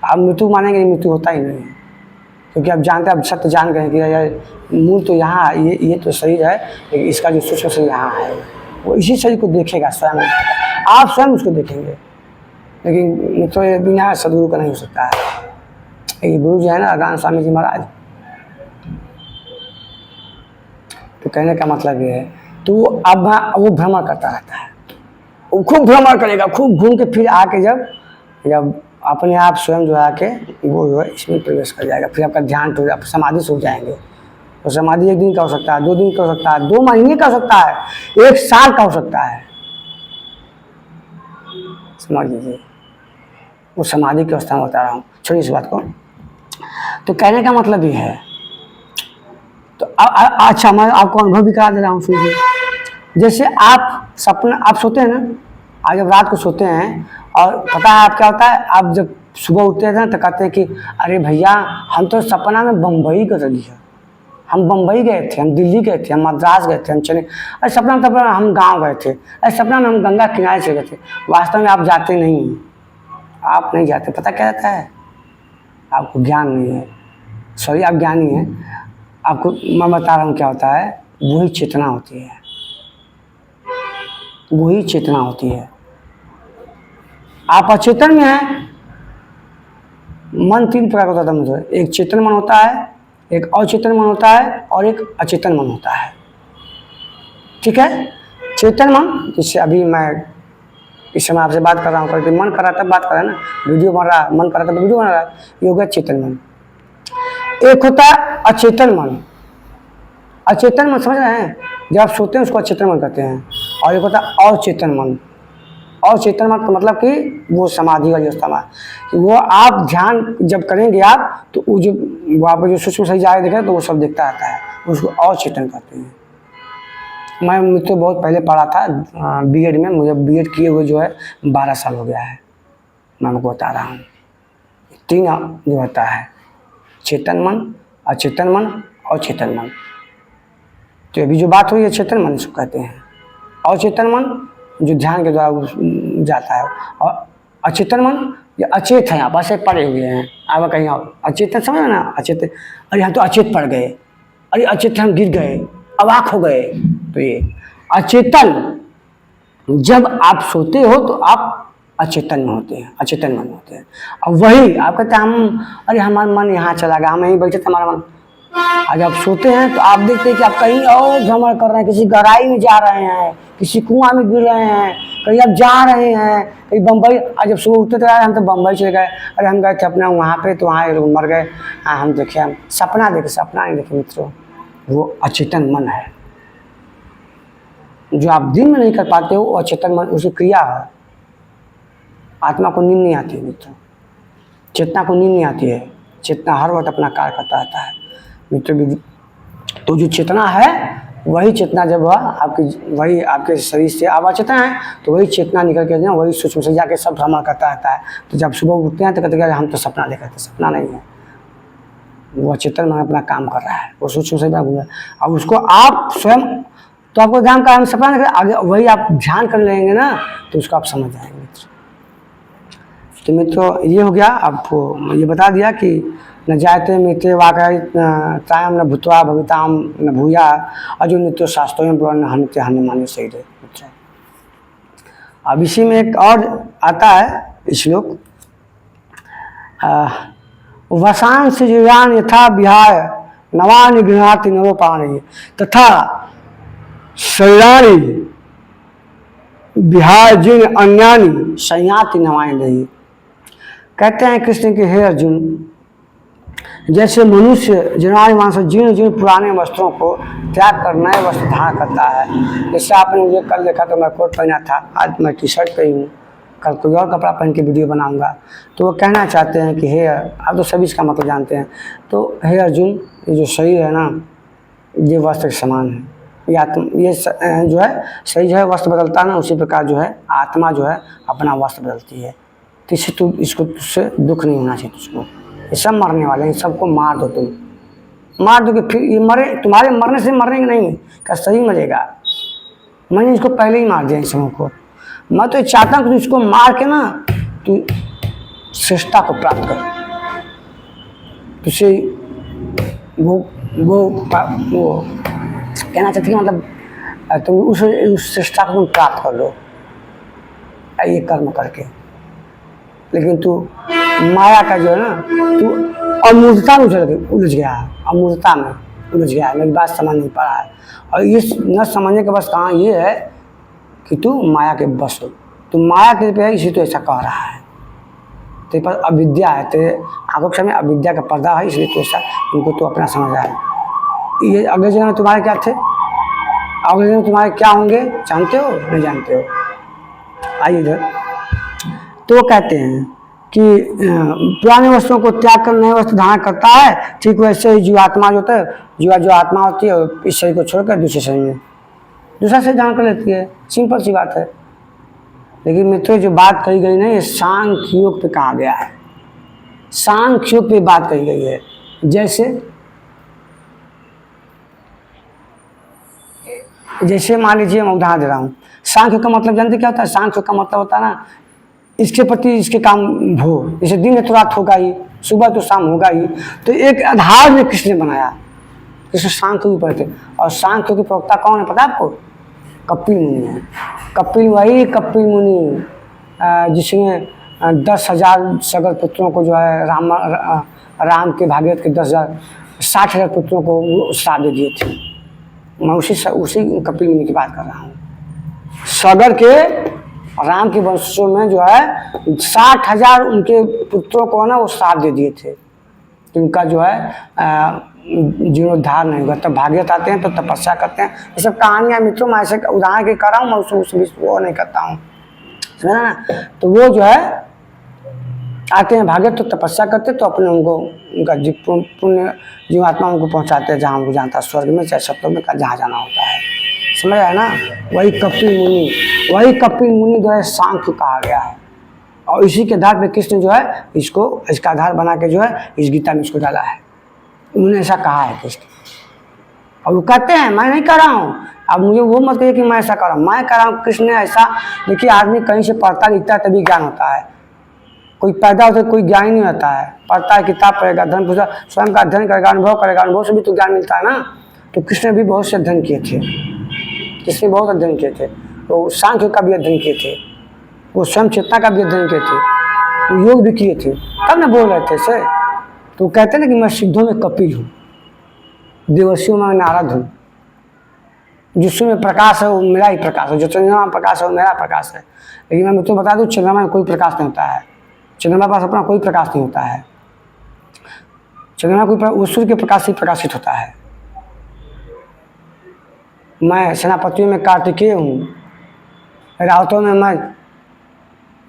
आप मृत्यु मानेंगे, मृत्यु होता ही नहीं है, क्योंकि आप जानते हैं, आप सत्य जान गए कि यार मूल तो यहाँ, ये तो शरीर है, लेकिन इसका जो सूक्ष्म शरीर यहाँ है, वो इसी शरीर को देखेगा स्वयं। आप स्वयं उसको देखेंगे। लेकिन तो ये बिना सदगुरु का नहीं हो सकता है। ये गुरु जो है ना, राम स्वामी जी महाराज, तो कहने का मतलब ये है, तो अब वो भ्रमण करता रहता है, वो खूब भ्रमण करेगा, खूब घूम के फिर आके जब अपने आप स्वयं जो आके वो जो है इसमें प्रवेश कर जाएगा। फिर आपका ध्यान टूट, आप समाधि से हो जाएंगे। तो समाधि 1 दिन का हो सकता है, 2 दिन का हो सकता है, 2 महीने का हो सकता है, 1 साल का हो सकता है। समझ लीजिए, वो समाधि की अवस्था में बता रहा हूँ। छोड़िए इस बात को। तो कहने का मतलब ये है, तो अच्छा मैं आपको अनुभव भी करा दे रहा हूँ, सुनिए। जैसे आप सपना, आप सोते हैं ना, आज जब रात को सोते हैं, और पता है आप क्या होता है, आप जब सुबह उठते हैं ना तो कहते हैं कि अरे भैया हम तो सपना में बम्बई कर दिया, हम बम्बई गए थे, हम दिल्ली गए थे, हम मद्रास गए थे, हम चले, अरे सपना में तो हम गाँव गए थे, अरे सपना में हम गंगा किनारे से गए थे। वास्तव में आप जाते नहीं हैं, आप नहीं जाते। पता क्या रहता है, आपको ज्ञान नहीं है, सॉरी आप ज्ञानी हैं। आपको मैं बता रहा हूँ क्या होता है, वही चेतना होती है, वही चेतना होती है। आप अचेतन में हैं। मन 3 प्रकार का होता है मुझे, एक चेतन मन होता है, एक अचेतन मन होता है, और एक अचेतन मन होता है। ठीक है, चेतन मन, जिससे अभी मैं इस समय आपसे बात कर रहा हूँ, क्योंकि मन कर रहा था बात कर रहा है ना, वीडियो बन रहा, मन कर रहा था वीडियो बन रहा है, ये हो गया चेतन मन। एक होता है अचेतन मन। अचेतन मन समझ रहे हैं, जब आप सोते हैं उसको अचेतन मन कहते हैं। और एक होता है अचेतन मन। अचेतन मन का मतलब कि वो समाधि वाली अवस्था में, कि वो आप ध्यान जब करेंगे आप, तो वो जो वहाँ पर जो सूक्ष्म शरीर जाकर देखें तो वो सब देखता रहता है, उसको अचेतन कहते हैं। मैं तो बहुत पहले पढ़ा था बीएड में, मुझे बीएड किए हुए जो है 12 साल हो गया है। मैं आपको बता रहा हूँ, 3 जो होता है, चेतन मन, अचेतन मन और चेतन मन। तो अभी जो बात हुई है चेतन मन इसको कहते हैं। अचेतन मन जो ध्यान के द्वारा जाता है, और अचेतन मन ये अचेत है, आप ऐसे पड़े हुए हैं, आप कहीं और अचेतन समझ ना, अचेत, अरे हम तो अचेत पड़ गए, अरे अचेत हम गिर गए, अवाक हो गए। तो ये अचेतन, जब आप सोते हो तो आप अचेतन में होते हैं, अचेतन मन होते हैं। अब वही आप कहते हैं हम, अरे हमारा मन यहाँ चला गया, हम यहीं बैठे थे, हमारा मन। आज आप सोते हैं तो आप देखते हैं कि आप कहीं और भ्रमण कर रहे हैं, किसी गहराई में जा रहे हैं, किसी कुआं में गिर रहे हैं, कहीं आप जा रहे हैं, कहीं बम्बई। आज जब सुबह उठते थे हम तो बम्बई चले गए, अरे हम गए थे अपना वहाँ पे, तो वहाँ लोग मर गए। हम देखे, हम सपना देखे, सपना नहीं देखे मित्रों, वो अचेतन मन है। जो आप दिन में नहीं कर पाते हो वो अचेतन मन, उसकी क्रिया है। आत्मा को नींद नहीं आती है मित्रों, चेतना को नींद नहीं आती है, चेतना हर वक्त अपना कार्य करता रहता है मित्रों। तो जो चेतना है वही चेतना जब वही आपके शरीर से आवाज चेतना है, तो वही चेतना निकल के ना वही सूक्ष्म से जाके सब भ्रमण करता रहता है। तो जब सुबह उठते हैं तो कहते हैं हम तो सपना देखते थे, सपना नहीं है, वो चेतन मन अपना काम कर रहा है, वो सूक्ष्म से घूम रहा है। अब उसको आप स्वयं, तो आपको ध्यान का हम सपना देख, आगे वही आप ध्यान कर लेंगे ना तो उसको आप समझ जाएंगे मित्र। तो मित्रों ये हो गया, आपको ये बता दिया कि न जायते मित्रे वाकई तायम न भूतवा भविताम न भूया अजो नित्य शास्त्रों पुराण हनित्य हनि माने सही रहे मित्रों। अब इसी में एक और आता है श्लोक, वसांस जीवान यथा विहाय नवानि गृहाति नवोपानि तथा शरीराणि विहाय जिन अन्यानि संयाति नवानि रही। कहते हैं कृष्ण के हे अर्जुन, जैसे मनुष्य जीर्णानि मांस जीर्ण जीर्ण पुराने वस्त्रों को त्याग कर नए वस्त्र धारण करता है। जैसे आपने मुझे कल देखा तो मैं कोट पहना था, आज मैं टी शर्ट पहनी हूँ, कल कोई और कपड़ा पहन के वीडियो बनाऊंगा। तो वो कहना चाहते हैं कि हे, आप तो सभी इसका मतलब जानते हैं, तो हे अर्जुन, ये जो शरीर है ना ये वस्त्र के समान है, ये जो है शरीर जो है वस्त्र बदलता है ना, उसी प्रकार जो है आत्मा जो है अपना वस्त्र बदलती है। तो इससे तू इसको तुझसे दुख नहीं होना चाहिए तुझको, ये सब मरने वाले हैं, सबको मार दो, तुम मार दो कि फिर ये मरे, तुम्हारे मरने से मरेंगे नहीं, क्या सही मरेगा। मैंने इसको पहले ही मार दिया इन सबों को। मैं तो चाहता हूँ कि इसको मार के ना तू श्रेष्ठता को प्राप्त कर, तुझे वो कहना चाहती है, मतलब तुम उस श्रेष्ठता को तुम प्राप्त कर लो ये कर्म करके। लेकिन तू माया का जो है ना, तू अमूर्तता में उलझ गया है, अमूर्तता में उलझ गया है, मेरी बात समझ नहीं पा रहा है। और इस न समझने के बस कहाँ ये है कि तू माया के बस हो, तू माया के पे है, इसी तो ऐसा कह रहा है। तेरे पास अविद्या है, तेरे आंखों के सामने अविद्या का पर्दा है, इसलिए तो ऐसा इनको तो अपना समझ रहा है। ये अगले जन्म में तुम्हारे क्या थे, अगले जन्म तुम्हारे क्या होंगे जानते हो नहीं जानते हो। आइए इधर, तो कहते हैं कि पुराने वस्त्रों को त्याग कर नए वस्त्र धारण करता है, ठीक वैसे ही जीवात्मा जो होता है, जो आत्मा होती है इस शरीर को छोड़कर दूसरे शरीर में दूसरा शरीर धारण कर लेती है, सिंपल सी बात है। लेकिन मित्रों जो बात कही गई ना, ये सांख्य योग पे कहा गया है, सांख्य योग पे बात कही गई है। जैसे मान लीजिए मैं उदाहरण दे रहा हूँ, सांख्य का मतलब जानते क्या होता है? सांख्य का मतलब होता है ना, इसके प्रति इसके काम हो, जैसे दिन है तो रात होगा ही, सुबह तो शाम होगा ही। तो एक आधार में कृष्ण ने बनाया, कृष्ण सांख्य भी पढ़ते, और सांख्य के प्रवक्ता कौन है पता है आपको? कपिल मुनि है। वही कपिल मुनि जिसने 10,000 सगर पुत्रों को जो है राम के भागीरथ के 60,000 पुत्रों को श्राप दे दिए थे। मैं उसी कपिल मुनि की बात कर रहा हूँ। सगर के राम के वंशों में जो है 60,000 उनके पुत्रों को ना वो श्राप दे दिए थे, उनका जो है जीर्णोद्धार नहीं हुआ। तब भागीरथ आते हैं तो तपस्या करते हैं। ये सब कहानियाँ मित्रों मैं ऐसे उदाहरण के कर रहा हूँ, मैं वो नहीं करता हूँ, समझा ना। तो वो जो है आते हैं भागीरथ तो तपस्या करते, तो अपने उनका पुण्य जीवात्मा उनको पहुँचाते हैं जहाँ उनको जानता है, स्वर्ग में चाहे सत्यों में जहाँ जाना होता है, समझ आया ना। वही कपिल मुनि जो है सांख्य कहा गया है, और इसी के आधार पे कृष्ण जो है इसका आधार बना के जो है इस गीता में इसको डाला है। उन्होंने ऐसा कहा है कृष्ण, और वो कहते हैं मैं नहीं कर रहा हूँ। अब मुझे वो मत कहिए कि मैं ऐसा कर रहा हूँ, मैं कर रहा हूँ, कृष्ण ने ऐसा। देखिए आदमी कहीं से पढ़ता लिखता है तभी ज्ञान होता है, कोई पैदा होता है कोई ज्ञान ही नहीं होता है। पढ़ता है किताब पढ़ेगा, धन पूछा, स्वयं का अध्ययन करेगा, अनुभव करेगा, अनुभव से भी तो ज्ञान मिलता है ना। तो कृष्ण भी बहुत से अध्ययन किए थे, कृष्ण बहुत अध्ययन किए थे, तो सांख्य का भी अध्ययन किए थे, वो स्वयं चेतना का भी अध्ययन किए थे, वो योग भी किए थे, तब ना बोल रहे थे से। तो कहते ना कि मैं सिद्धों में कपिल हूँ, देवर्षियों में नारद हूँ, जिसमें प्रकाश है वो मेरा ही प्रकाश है, जो चंद्रमा में प्रकाश है वो मेरा प्रकाश है। लेकिन मैं तो बता दूँ, चंद्रमा में कोई प्रकाश नहीं होता है, चंद्रमा के पास अपना कोई प्रकाश नहीं होता है। चंद्रमा कोई सूर्य के प्रकाश से प्रकाशित होता है। मैं सेनापतियों में कार्तिकेय हूँ, रावतों में मैं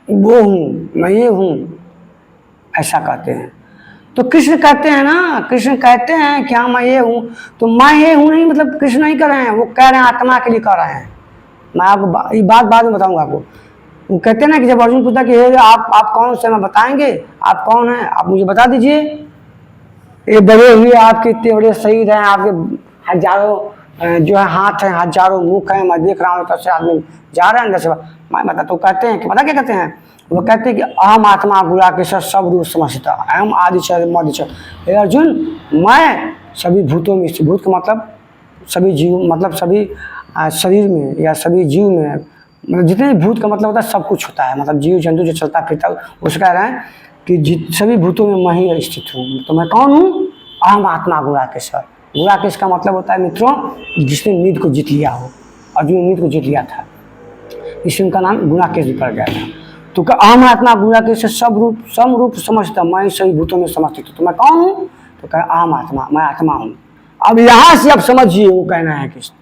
वो हूँ, मैं ये हूँ, ऐसा कहते हैं। तो कृष्ण कहते हैं ना, कृष्ण कहते हैं कि हाँ मैं ये हूँ, तो मैं ये हूँ नहीं मतलब कृष्ण नहीं कर रहे हैं, वो कह रहे हैं आत्मा के लिए कर रहे हैं। मैं आपको ये बात बाद में बताऊंगा आपको। वो कहते हैं ना कि जब अर्जुन पूछता कि हे आप कौन से, मैं बताएंगे आप कौन हैं, आप मुझे बता दीजिए। ये बड़े हुए आपके इतने बड़े शरीर हैं, आपके हजारों जो है हाथ हैं, हजारों मुख हैं, मैं देख रहा हूँ तब से आदमी जा रहे हैं अंदर से। मैं बता तो कहते हैं कि पता क्या कहते हैं, वो कहते हैं कि अहम आत्मा गुणाकेश सब रूप समझता, अहम आदि च मध्य च। हे अर्जुन, मैं सभी भूतों में, भूत का मतलब सभी जीव, मतलब सभी शरीर में या सभी जीव में, मतलब जितने भूत का मतलब होता है सब कुछ होता है, मतलब जीव जंतु जो चलता फिरता है, उससे कह रहे हैं कि सभी भूतों में मैं ही स्थित हूँ। तो मैं कौन हूँ? अहम आत्मा गुणाकेश। गुणाकेश का मतलब होता है मित्रों, जिसने नींद को जीत लिया हो। अर्जुन ने नींद को जीत लिया था, इसलिए उनका नाम गुणाकेश भी पड़ गया था। तो अहम आत्मा गुणाकेश सब रूप समझता, मैं सभी भूतों में समझती हूँ। तो मैं कौन हूँ? तो कह अहम आत्मा, मैं आत्मा हूँ। अब यहाँ से अब समझिए, वो कहना है कृष्ण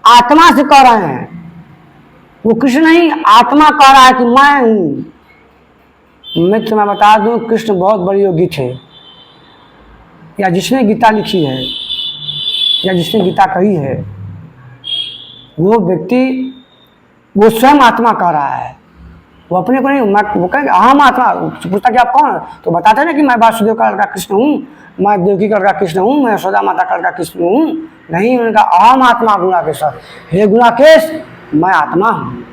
आत्मा से कह रहे हैं, वो कृष्ण नहीं, आत्मा कह रहा है कि मैं हूँ। मित्र मैं बता दूं, कृष्ण बहुत बड़े योगी थे, या जिसने गीता लिखी है या जिसने गीता कही है, वो व्यक्ति वो स्वयं आत्मा कह रहा है, वो अपने को नहीं। वो कहेंगे अहम आत्मा, पूछता कि आप कौन, तो बताते हैं ना कि मैं वासुदेव का लड़का कृष्ण हूँ, मैं देवकी का लड़का कृष्ण हूँ, मैं यशोदा माता का लड़का कृष्ण हूँ। नहीं, उन्होंने कहा अहम आत्मा गुणाकेश, हे गुणाकेश मैं आत्मा हूँ,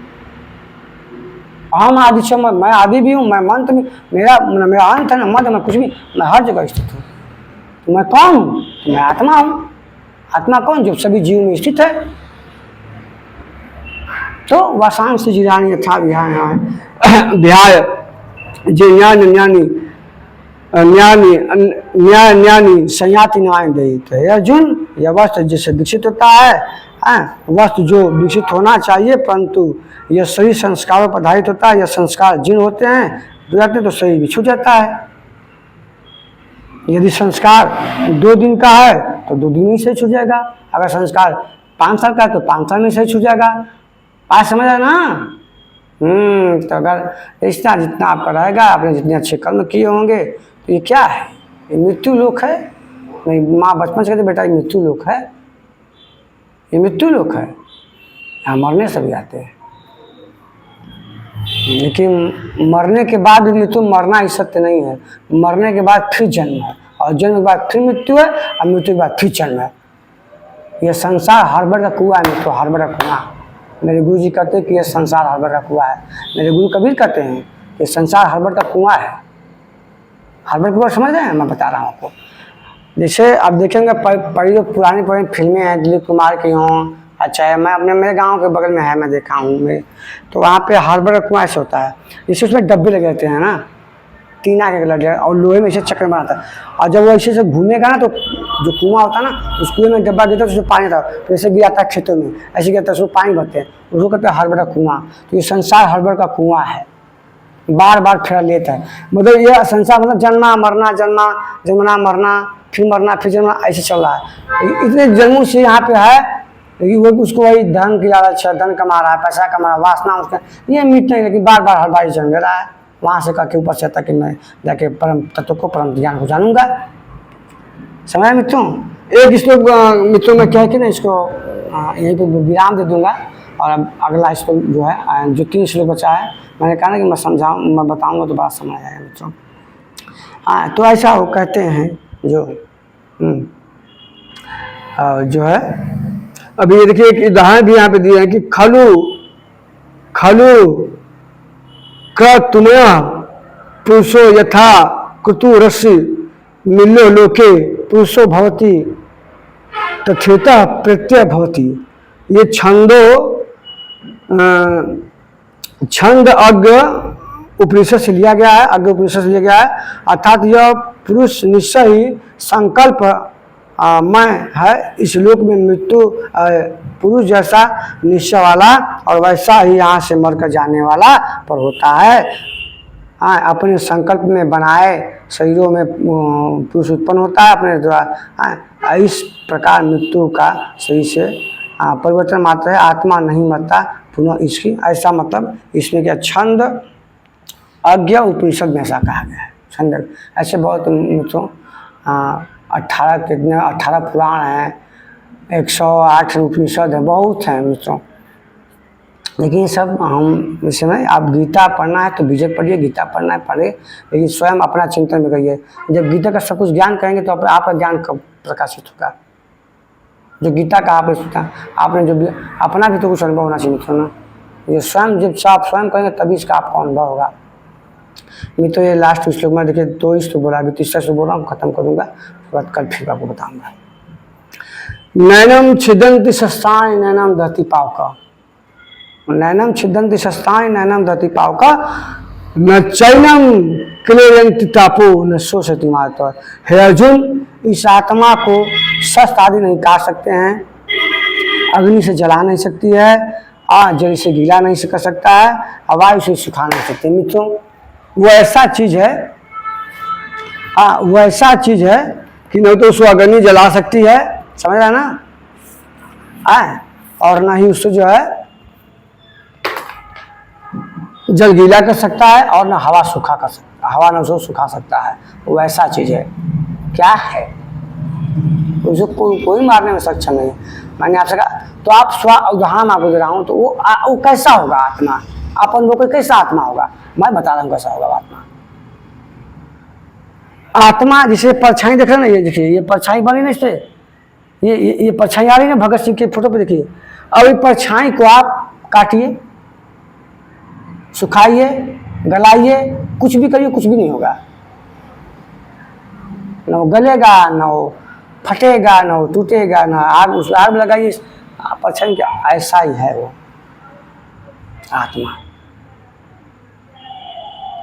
अहम आदि से मैं आदि भी हूँ, मैं मंत्र में, मेरा अंत है ना, मध्य में कुछ भी, मैं हर जगह स्थित हूँ। तो मैं कौन हूँ? तो मैं आत्मा हूँ। आत्मा कौन? जो सभी जीव में स्थित है। तो वासांश जिरानी यथा विहाय जे न्यानी संयाति न्याय दयित है। अर्जुन, यह वस्तु जिससे विकसित होता है, वस्तु जो विकसित होना चाहिए, परंतु यह शरीर संस्कारों पर आधारित होता है। यह संस्कार जिन होते हैं तो शरीर भी छूट जाता है। यदि संस्कार 2 दिन का है तो 2 दिन ही सही छूट जाएगा, अगर संस्कार 5 साल का है तो 5 साल में सही छूट जाएगा। बात समझ आए ना? तो अगर इतना जितना आपका रहेगा, आपने जितने अच्छे कर्म किए होंगे, तो ये क्या है? ये मृत्यु लोक है। मेरी माँ बचपन से कहती बेटा ये मृत्यु लोक है, ये मृत्यु लोक है, यहाँ मरने से भी आते हैं। लेकिन मरने के बाद भी मृत्यु, मरना ही सत्य नहीं है। मरने के बाद फिर जन्म है, और जन्म के बाद फिर मृत्यु है, और मृत्यु के बाद फिर जन्म है। यह संसार हड़बड़ का कुआं है मित्रों, हड़बड़ का कुआं। मेरे गुरु जी कहते हैं कि यह संसार हड़बड़ का कुआं है। मेरे गुरु कबीर कहते हैं कि संसार हड़बड़ का कुआं है। हड़बड़ कुआं समझ रहे हैं? मैं बता रहा हूँ आपको। जैसे आप देखेंगे जो पुरानी फिल्में हैं, दिलीप कुमार की हों, अच्छा है, मैं मेरे गांव के बगल में है, मैं देखा हूँ मैं, तो वहाँ पे हड़बड़ कुआं ऐसे होता है। जैसे उसमें डब्बे लगे रहते हैं ना, टीना के लगे, और लोहे में ऐसे चक्कर बनाता है, और जब वो ऐसे घूमेगा ना, तो जो कुआं होता है ना, उस कुएं में डब्बा गिरता है तो उसमें पानी था, तो ऐसे गिर आता है खेतों में, ऐसे गिरता है उसमें पानी भरते हैं, उसको कहते हैं हड़बड़ का कुआं। तो ये संसार हड़बड़ का कुआं है, बार बार फेरा लेता है। मतलब यह संसार मतलब जन्मा मरना, जन्मना मरना, फिर जन्मना, ऐसे चल रहा है। इतने जन्मों से यहाँ पे है, लेकिन वो उसको वही धन की लालच है, धन कमा रहा है, पैसा कमा रहा है, वासना उसका ये मिट नहीं, लेकिन बार बार हर बार जन्म ले रहा है। वहाँ से करके ऊपर से आता कि मैं जाके परम तत्व को, परम ज्ञान को जानूंगा। समय मित्रों, एक श्लोक मित्रों में कह के ना इसको यहीं पर विराम दे दूंगा, और अब अगला श्लोक जो है, जो 3 श्लोक बचा है, मैंने कहा ना कि मैं समझाऊँ, मैं बताऊँगा तो बात समझ आएगा मित्रों। तो ऐसा वो कहते हैं जो है, अभी ये देखिए एक उदाहरण भी यहाँ पे दिया है कि खलु क्रतुमया पुरुषो यथा कुतु रसि मिलो लोके पुरुषो भवति तथेता प्रत्यय भवति। ये छंदो छंद अज्ञ उपनिषद से लिया गया है, अज्ञ उपनिषद से लिया गया है, अर्थात यह पुरुष निश्चय ही संकल्प मैं है, इस लोक में मृत्यु पुरुष जैसा निश्चय वाला और वैसा ही यहाँ से मरकर जाने वाला पर होता है। हाँ, अपने संकल्प में बनाए शरीरों में पुरुष उत्पन्न होता है अपने द्वारा। इस प्रकार मृत्यु का शरीर से परिवर्तन मात्र है, आत्मा नहीं मरता पुनः इसकी, ऐसा मतलब इसमें क्या छंद अज्ञ उपनिषद में ऐसा कहा गया है। छंद ऐसे बहुत मित्रों 18 पुराण हैं, 108 उपनिषद है, बहुत हैं मित्रों। लेकिन ये सब हम इस समय आप गीता पढ़ना है तो बीजक पढ़िए, गीता पढ़ना है पढ़े, लेकिन स्वयं अपना चिंतन में करिए। जब गीता का सब कुछ ज्ञान करेंगे तो आपका ज्ञान कब प्रकाशित होगा। जो गीता का आपने सोचा, आपने जो भी अपना भी तो कुछ अनुभव होना चाहिए मित्रों ना। ये स्वयं जब आप स्वयं करेंगे तभी इसका आपका अनुभव होगा। मैं तो ये लास्ट श्लोक में देखिए 2 श्लोक बोला, अभी तीसरा श्लोक बोल रहा हूँ, खत्म करूँगा, उसके बाद कल फिर आपको बताऊँगा। नैनम छिदंति शस्त्राणि नैनम दहति पावका, नैनम छिदंति शस्त्राणि नैनम दहति पावका, न चैनम क्लेयन्ति तापो न शोषति मातः। हे अर्जुन, इस आत्मा को शस्त्र आदि नहीं काट सकते हैं, अग्नि से जला नहीं सकती है, जल से गीला नहीं कर सकता है, वायु से सुखा नहीं सकते। मित्रों वो ऐसा चीज है, वो ऐसा चीज है कि न तो उसको अग्नि जला सकती है, समझ रहा है ना, और ना ही उससे जो है जल गीला कर सकता है और ना हवा सूखा कर सकता, हवा ना उसको सुखा सकता है। वो ऐसा चीज है, क्या है उसको कोई मारने में सक्षम नहीं। मैंने आपसे कहा तो आप उदाहरण आपको दे रहा हूँ, तो वो कैसा होगा आत्मा, अपन वो कैसा आत्मा होगा, मैं बता रहा हूँ कैसा होगा आत्मा। आत्मा जिसे परछाई देख रहे ना, ये देखिए ये परछाई बनी ना इससे, ये परछाई आ रही ना भगत सिंह के फोटो पे देखिए। अब ये परछाई को आप काटिए, सुखाइए, गलाइए, कुछ भी करिए, कुछ भी नहीं होगा। न वो गलेगा, न वो फटेगा, न वो टूटेगा, न आग उस आग लगाइए परछाई क्या, ऐसा ही है वो आत्मा।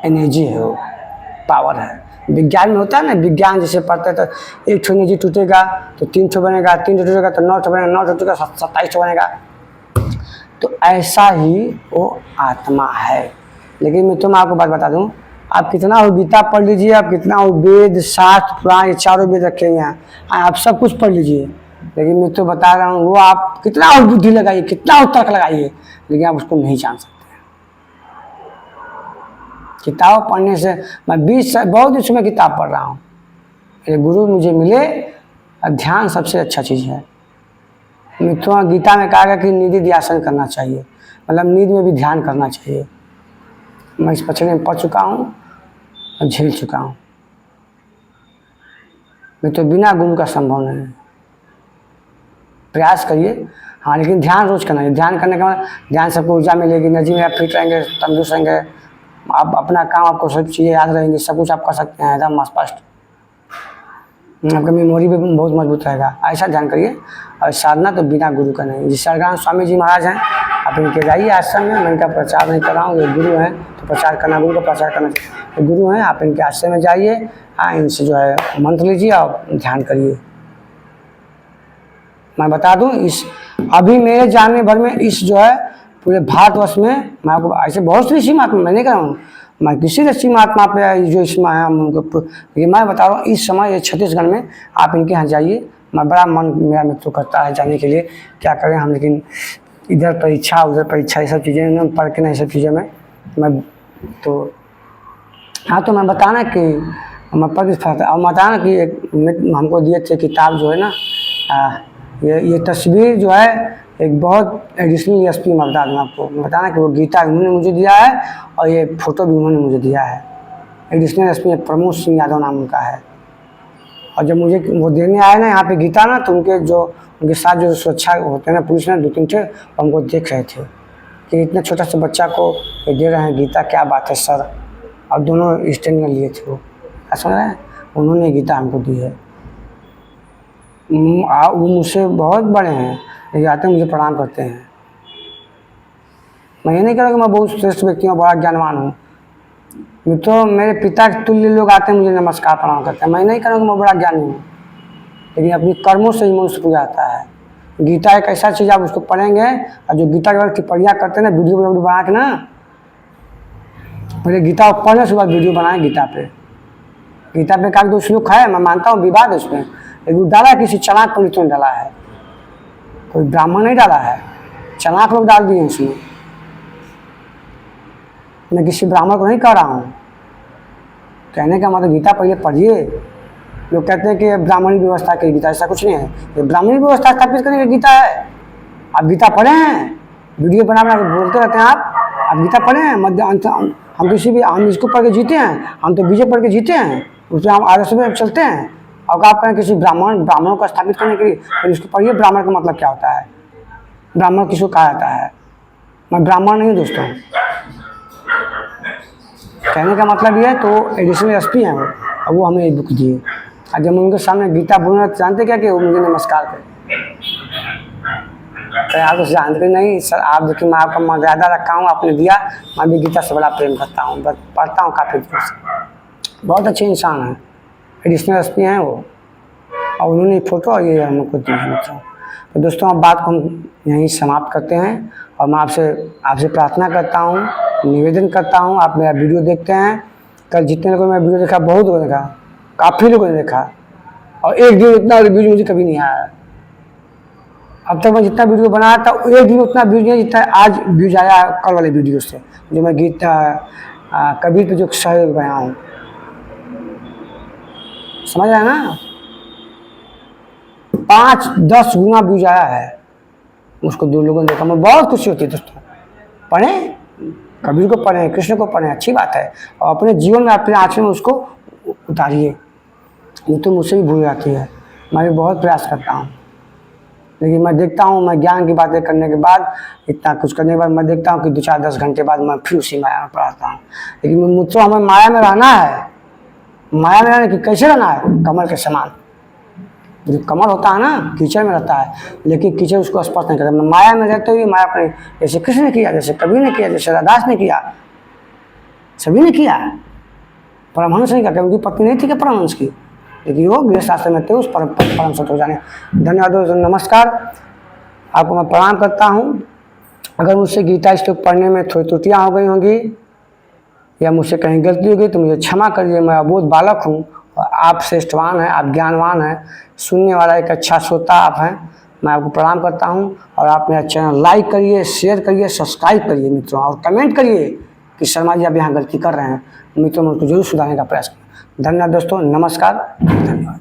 एनर्जी है वो, पावर है। विज्ञान में होता है ना, विज्ञान जैसे पढ़ते तो 1 ठो एनर्जी टूटेगा तो 3 ठो बनेगा, 3 ठो टूटेगा तो 9 ठो बनेगा, 9 ठो टूटेगा 27 ठो बनेगा। तो ऐसा ही वो आत्मा है। लेकिन मैं तुम आपको बात बता दूं, आप कितना हो गीता पढ़ लीजिए, आप कितना हो वेद शास्त्र पुराण, ये चारों वेद रखे हुए हैं, आप सब कुछ पढ़ लीजिए, लेकिन मैं तो बता रहा हूँ वो आप कितना और बुद्धि लगाइए, कितना और तर्क लगाइए, लेकिन आप उसको नहीं जान सकते। किताब पढ़ने से मैं 20 बहुत दिन से मैं किताब पढ़ रहा हूँ, मेरे गुरु मुझे मिले, ध्यान सबसे अच्छा चीज़ है। मित्रों गीता में कहा गया कि निधि ध्यान करना चाहिए, मतलब नींद में भी ध्यान करना चाहिए। मैं इस पचड़े में पढ़ चुका हूँ और झेल चुका हूँ। मैं तो बिना गुरु का संभव नहीं है। प्रयास करिए, हाँ, लेकिन ध्यान रोज करना है। ध्यान करने का ध्यान सबको ऊर्जा मिलेगी, एनर्जी में आप फिट रहेंगे, तंदुरुस्त रहेंगे, आप अपना काम आपको सब चीज़ें याद रहेंगी, सब कुछ आप कर सकते हैं एकदम स्पष्ट, आपका मेमोरी भी बहुत मजबूत रहेगा। ऐसा ध्यान करिए। और साधना तो बिना गुरु का नहीं। जिस सरगाम स्वामी जी महाराज हैं, आप इनके जाइए आश्रम में, मैं इनका प्रचार नहीं कर रहा हूँ, ये गुरु हैं तो प्रचार करना, गुरु का प्रचार करना चाहिए। गुरु हैं, आप इनके आश्रम में जाइए, हाँ, इनसे जो है मंत्र लीजिए और ध्यान करिए। मैं बता दूं, इस अभी मेरे जानने भर में इस जो है पूरे भारतवर्ष में, मैं आपको ऐसे बहुत सी ऋषि महात्मा, मैं नहीं कर रहा हूँ, मैं किसी ऋषि महात्मा पे जो इसमें है उनको, लेकिन मैं बता रहा हूँ इस समय ये छत्तीसगढ़ में आप इनके यहाँ जाइए। मैं बड़ा मन मेरा मित्र करता है जाने के लिए, क्या करें हम, लेकिन इधर परीक्षा उधर परीक्षा, ये सब चीज़ें पढ़ के ना, ये सब चीज़ें में मैं तो, हाँ, तो मैं बताना कि मैं पढ़ के और बताना कि एक हमको दिए थे किताब जो है ना, ये तस्वीर जो है एक बहुत एडिशनल एसपी मैं बता दूँ आपको, बताना कि वो गीता उन्होंने मुझे दिया है और ये फोटो भी उन्होंने मुझे दिया है। एडिशनल एसपी प्रमोद सिंह यादव नाम उनका है। और जब मुझे वो देने आए ना यहाँ पे गीता ना, तो उनके साथ जो सुरक्षा होते हैं ना, पुलिस में 2-3 थे, हमको देख रहे थे कि इतने छोटा सा बच्चा को ये दे रहे हैं गीता, क्या बात है सर। और दोनों स्टैंड में लिए थे वो, समझ रहे हैं, उन्होंने गीता हमको दी है। वो मुझसे बहुत बड़े हैं, लेकिन आते हैं मुझे प्रणाम करते हैं। मैं ये नहीं कह रहा कि मैं बहुत श्रेष्ठ व्यक्ति हूँ, बड़ा ज्ञानवान हूँ। मित्रों, मेरे पिता के तुल्य लोग आते हैं मुझे नमस्कार प्रणाम करते हैं। मैं नहीं कह रहा हूँ कि मैं बड़ा ज्ञानी हूँ, लेकिन अपनी कर्मों से ही मनुष्य पूजा आता है। गीता एक ऐसा चीज़, आप उसको पढ़ेंगे और जो गीता के बाद टिप्पणियाँ करते हैं ना, वीडियो बना के ना, पहले गीता पढ़ने से बाद वीडियो बनाए गीता पे काफी दो श्लोक है, मैं मानता हूँ विवाद है उसमें, लेकिन डाला किसी चालाक पंडितों ने डाला है, कोई ब्राह्मण नहीं डाला है, चालाक लोग डाल दिए उसमें। मैं किसी ब्राह्मण को नहीं कह रहा हूँ, कहने का मतलब गीता पढ़िए। लोग कहते हैं कि ब्राह्मणी व्यवस्था की गीता, ऐसा कुछ नहीं है। ये ब्राह्मणी व्यवस्था स्थापित करने की गीता है। आप गीता पढ़े हैं, वीडियो बना बोलते रहते हैं आप गीता पढ़े हैं। मध्य हम किसी भी, हम इसको पढ़ के जीते हैं, हम तो बीजे पढ़ के जीते हैं, उसमें हम आदर्श में चलते हैं। और आप कहें किसी ब्राह्मणों को स्थापित करने के लिए, फिर उसको पढ़िए ब्राह्मण का मतलब क्या होता है, ब्राह्मण किसको कहा जाता है। मैं ब्राह्मण नहीं हूँ दोस्तों, कहने का मतलब ये है। तो एडिशनल एसपी हैं वो हमें ये बुक दिए, और जब मैं उनके सामने गीता बोलना, जानते क्या कि वो मुझे नमस्कार करें। तो आप उसे जानते नहीं सर, आप देखिए मैं आपका मर्यादा रखा हूँ, आपने दिया। मैं भी गीता से बड़ा प्रेम करता हूँ, पढ़ता हूँ काफ़ी देर से। बहुत अच्छे इंसान हैं, एडिशनल एसपी हैं वो, और उन्होंने फ़ोटो ये हमको दी। तो दोस्तों, अब बात को हम यहीं समाप्त करते हैं, और मैं आपसे प्रार्थना करता हूँ, निवेदन करता हूँ, आप मेरा वीडियो देखते हैं। कल जितने लोगों ने मेरा वीडियो देखा, बहुत लोगों ने देखा, काफ़ी लोगों ने देखा, और एक दिन इतना व्यूज मुझे कभी नहीं आया। अब तक मैं जितना वीडियो बनाया था, एक दिन उतना व्यूज नहीं जितना आज व्यूज आया कल वाले वीडियो से, जो मैं गीता कबीर पे जो सहयोग बनाया हूँ। समझ रहे हैं ना, 5-10 गुना व्यूज आया है, उसको 2 लोगों ने देखा। मैं बहुत खुशी होती है दोस्तों। पढ़ें, कबीर को पढ़ें, कृष्ण को पढ़ें, अच्छी बात है, और अपने जीवन में, अपने आचरण में उसको उतारिए। ये तो मुझसे भी भूल जाती है, मैं भी बहुत प्रयास करता हूँ, लेकिन मैं देखता हूँ, मैं ज्ञान की बातें करने के बाद, इतना कुछ करने के बाद, मैं देखता हूँ कि 2-4-10 घंटे बाद मैं फिर उसी माया में पढ़ता हूँ। लेकिन मुझसे हमें माया में रहना है। माया में रहने की कैसे रहना है, कमल के समान। जो कमल होता है ना, कीचड़ में रहता है, लेकिन कीचड़ उसको स्पर्श नहीं करता। माया में रहते हुए माया अपने, जैसे कृष्ण ने किया, जैसे कबीर ने किया, जैसे राधास ने किया, सभी ने किया। परमहंस ने किया, उनकी पत्नी नहीं थी कि परमहंस की, लेकिन वो गृह शास्त्र में थे, उस परम सत्य हो जाने। धन्यवाद दोस्तों, नमस्कार। आपको मैं प्रणाम करता हूँ। अगर मुझसे गीता श्लोक पढ़ने में थोड़ी त्रुटियाँ हो गई होंगी, या मुझसे कहीं गलती हो गई, तो मुझे क्षमा करिए। मैं अबोध बालक हूँ, और आप श्रेष्ठवान हैं, आप ज्ञानवान हैं, सुनने वाला एक अच्छा श्रोता आप हैं। मैं आपको प्रणाम करता हूँ, और आप मेरा चैनल लाइक करिए, शेयर करिए, सब्सक्राइब करिए मित्रों, और कमेंट करिए कि शर्मा जी आप यहाँ गलती कर रहे हैं। मित्रों, मैं उसको जरूर सुधारने का प्रयास करूँ। धन्यवाद दोस्तों, नमस्कार, धन्यवाद।